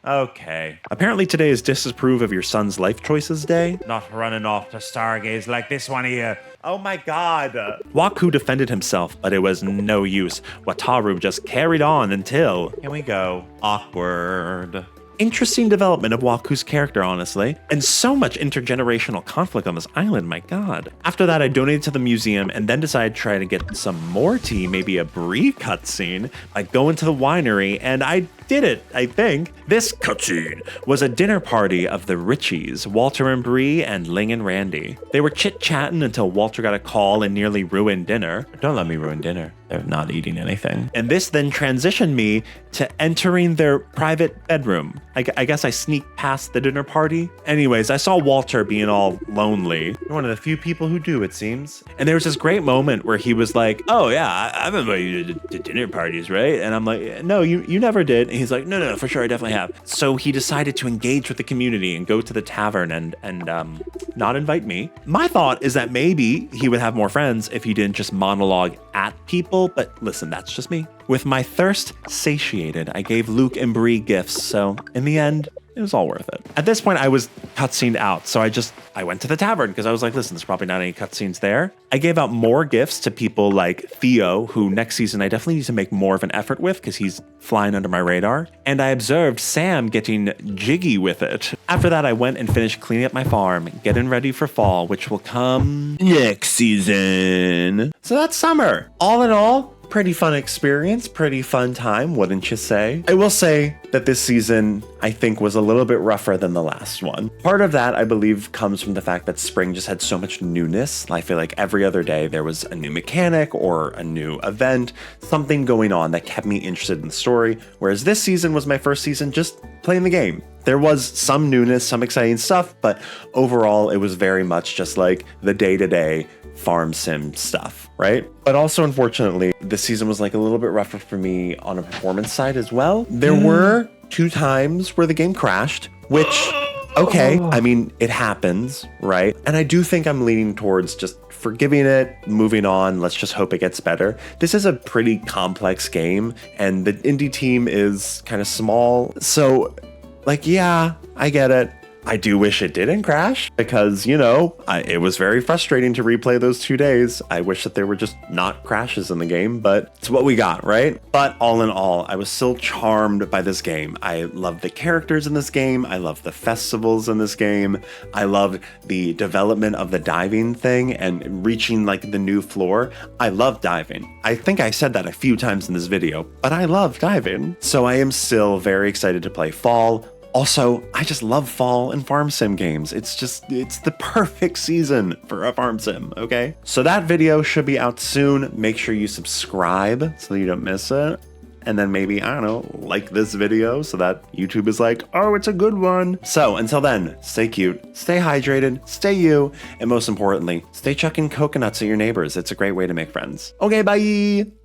S2: Okay.
S1: Apparently today is Disapprove of Your Son's Life Choices Day.
S2: Not running off to stargaze like this one here. Oh my god.
S1: Waku defended himself, but it was no use. Wataru just carried on until...
S2: Here we go. Awkward.
S1: Interesting development of Waku's character, honestly. And so much intergenerational conflict on this island, my god. After that, I donated to the museum and then decided to try to get some more tea, maybe a Brie cutscene, by going to the winery, and I did it, I think. This cutscene was a dinner party of the Richies, Walter and Bree, and Ling and Randy. They were chit-chatting until Walter got a call and nearly ruined dinner.
S2: Don't let me ruin dinner. They're not eating anything.
S1: And this then transitioned me to entering their private bedroom. I guess I sneaked past the dinner party. Anyways, I saw Walter being all lonely.
S2: You're one of the few people who do, it seems.
S1: And there was this great moment where he was like, oh yeah, I've invited you to dinner parties, right? And I'm like, no, you never did. And he's like, no, for sure, I definitely have. So he decided to engage with the community and go to the tavern and not invite me. My thought is that maybe he would have more friends if he didn't just monologue at people, but listen, that's just me. With my thirst satiated, I gave Luke and Bree gifts, so in the end, it was all worth it. At this point, I was cutscened out, so I went to the tavern because I was like, listen, there's probably not any cutscenes there. I gave out more gifts to people like Theo, who next season I definitely need to make more of an effort with because he's flying under my radar. And I observed Sam getting jiggy with it. After that, I went and finished cleaning up my farm, getting ready for fall, which will come next season. So that's summer. All in all, pretty fun experience, pretty fun time, wouldn't you say? I will say that this season, I think, was a little bit rougher than the last one. Part of that, I believe, comes from the fact that spring just had so much newness. I feel like every other day there was a new mechanic or a new event, something going on that kept me interested in the story, whereas this season was my first season just playing the game. There was some newness, some exciting stuff, but overall it was very much just like the day-to-day farm sim stuff, right? But also, unfortunately, this season was like a little bit rougher for me on a performance side as well. There were 2 times where the game crashed, which, okay, I mean, it happens, right? And I do think I'm leaning towards just forgiving it, moving on, let's just hope it gets better. This is a pretty complex game, and the indie team is kind of small, so, like, yeah, I get it. I do wish it didn't crash because, you know, it was very frustrating to replay those 2 days. I wish that there were just not crashes in the game, but it's what we got, right? But all in all, I was still charmed by this game. I love the characters in this game. I love the festivals in this game. I love the development of the diving thing and reaching like the new floor. I love diving. I think I said that a few times in this video, but I love diving. So I am still very excited to play fall. Also, I just love fall and farm sim games. It's the perfect season for a farm sim, okay? So that video should be out soon. Make sure you subscribe so you don't miss it. And then maybe, I don't know, like this video so that YouTube is like, oh, it's a good one. So until then, stay cute, stay hydrated, stay you, and most importantly, stay chucking coconuts at your neighbors. It's a great way to make friends. Okay, bye.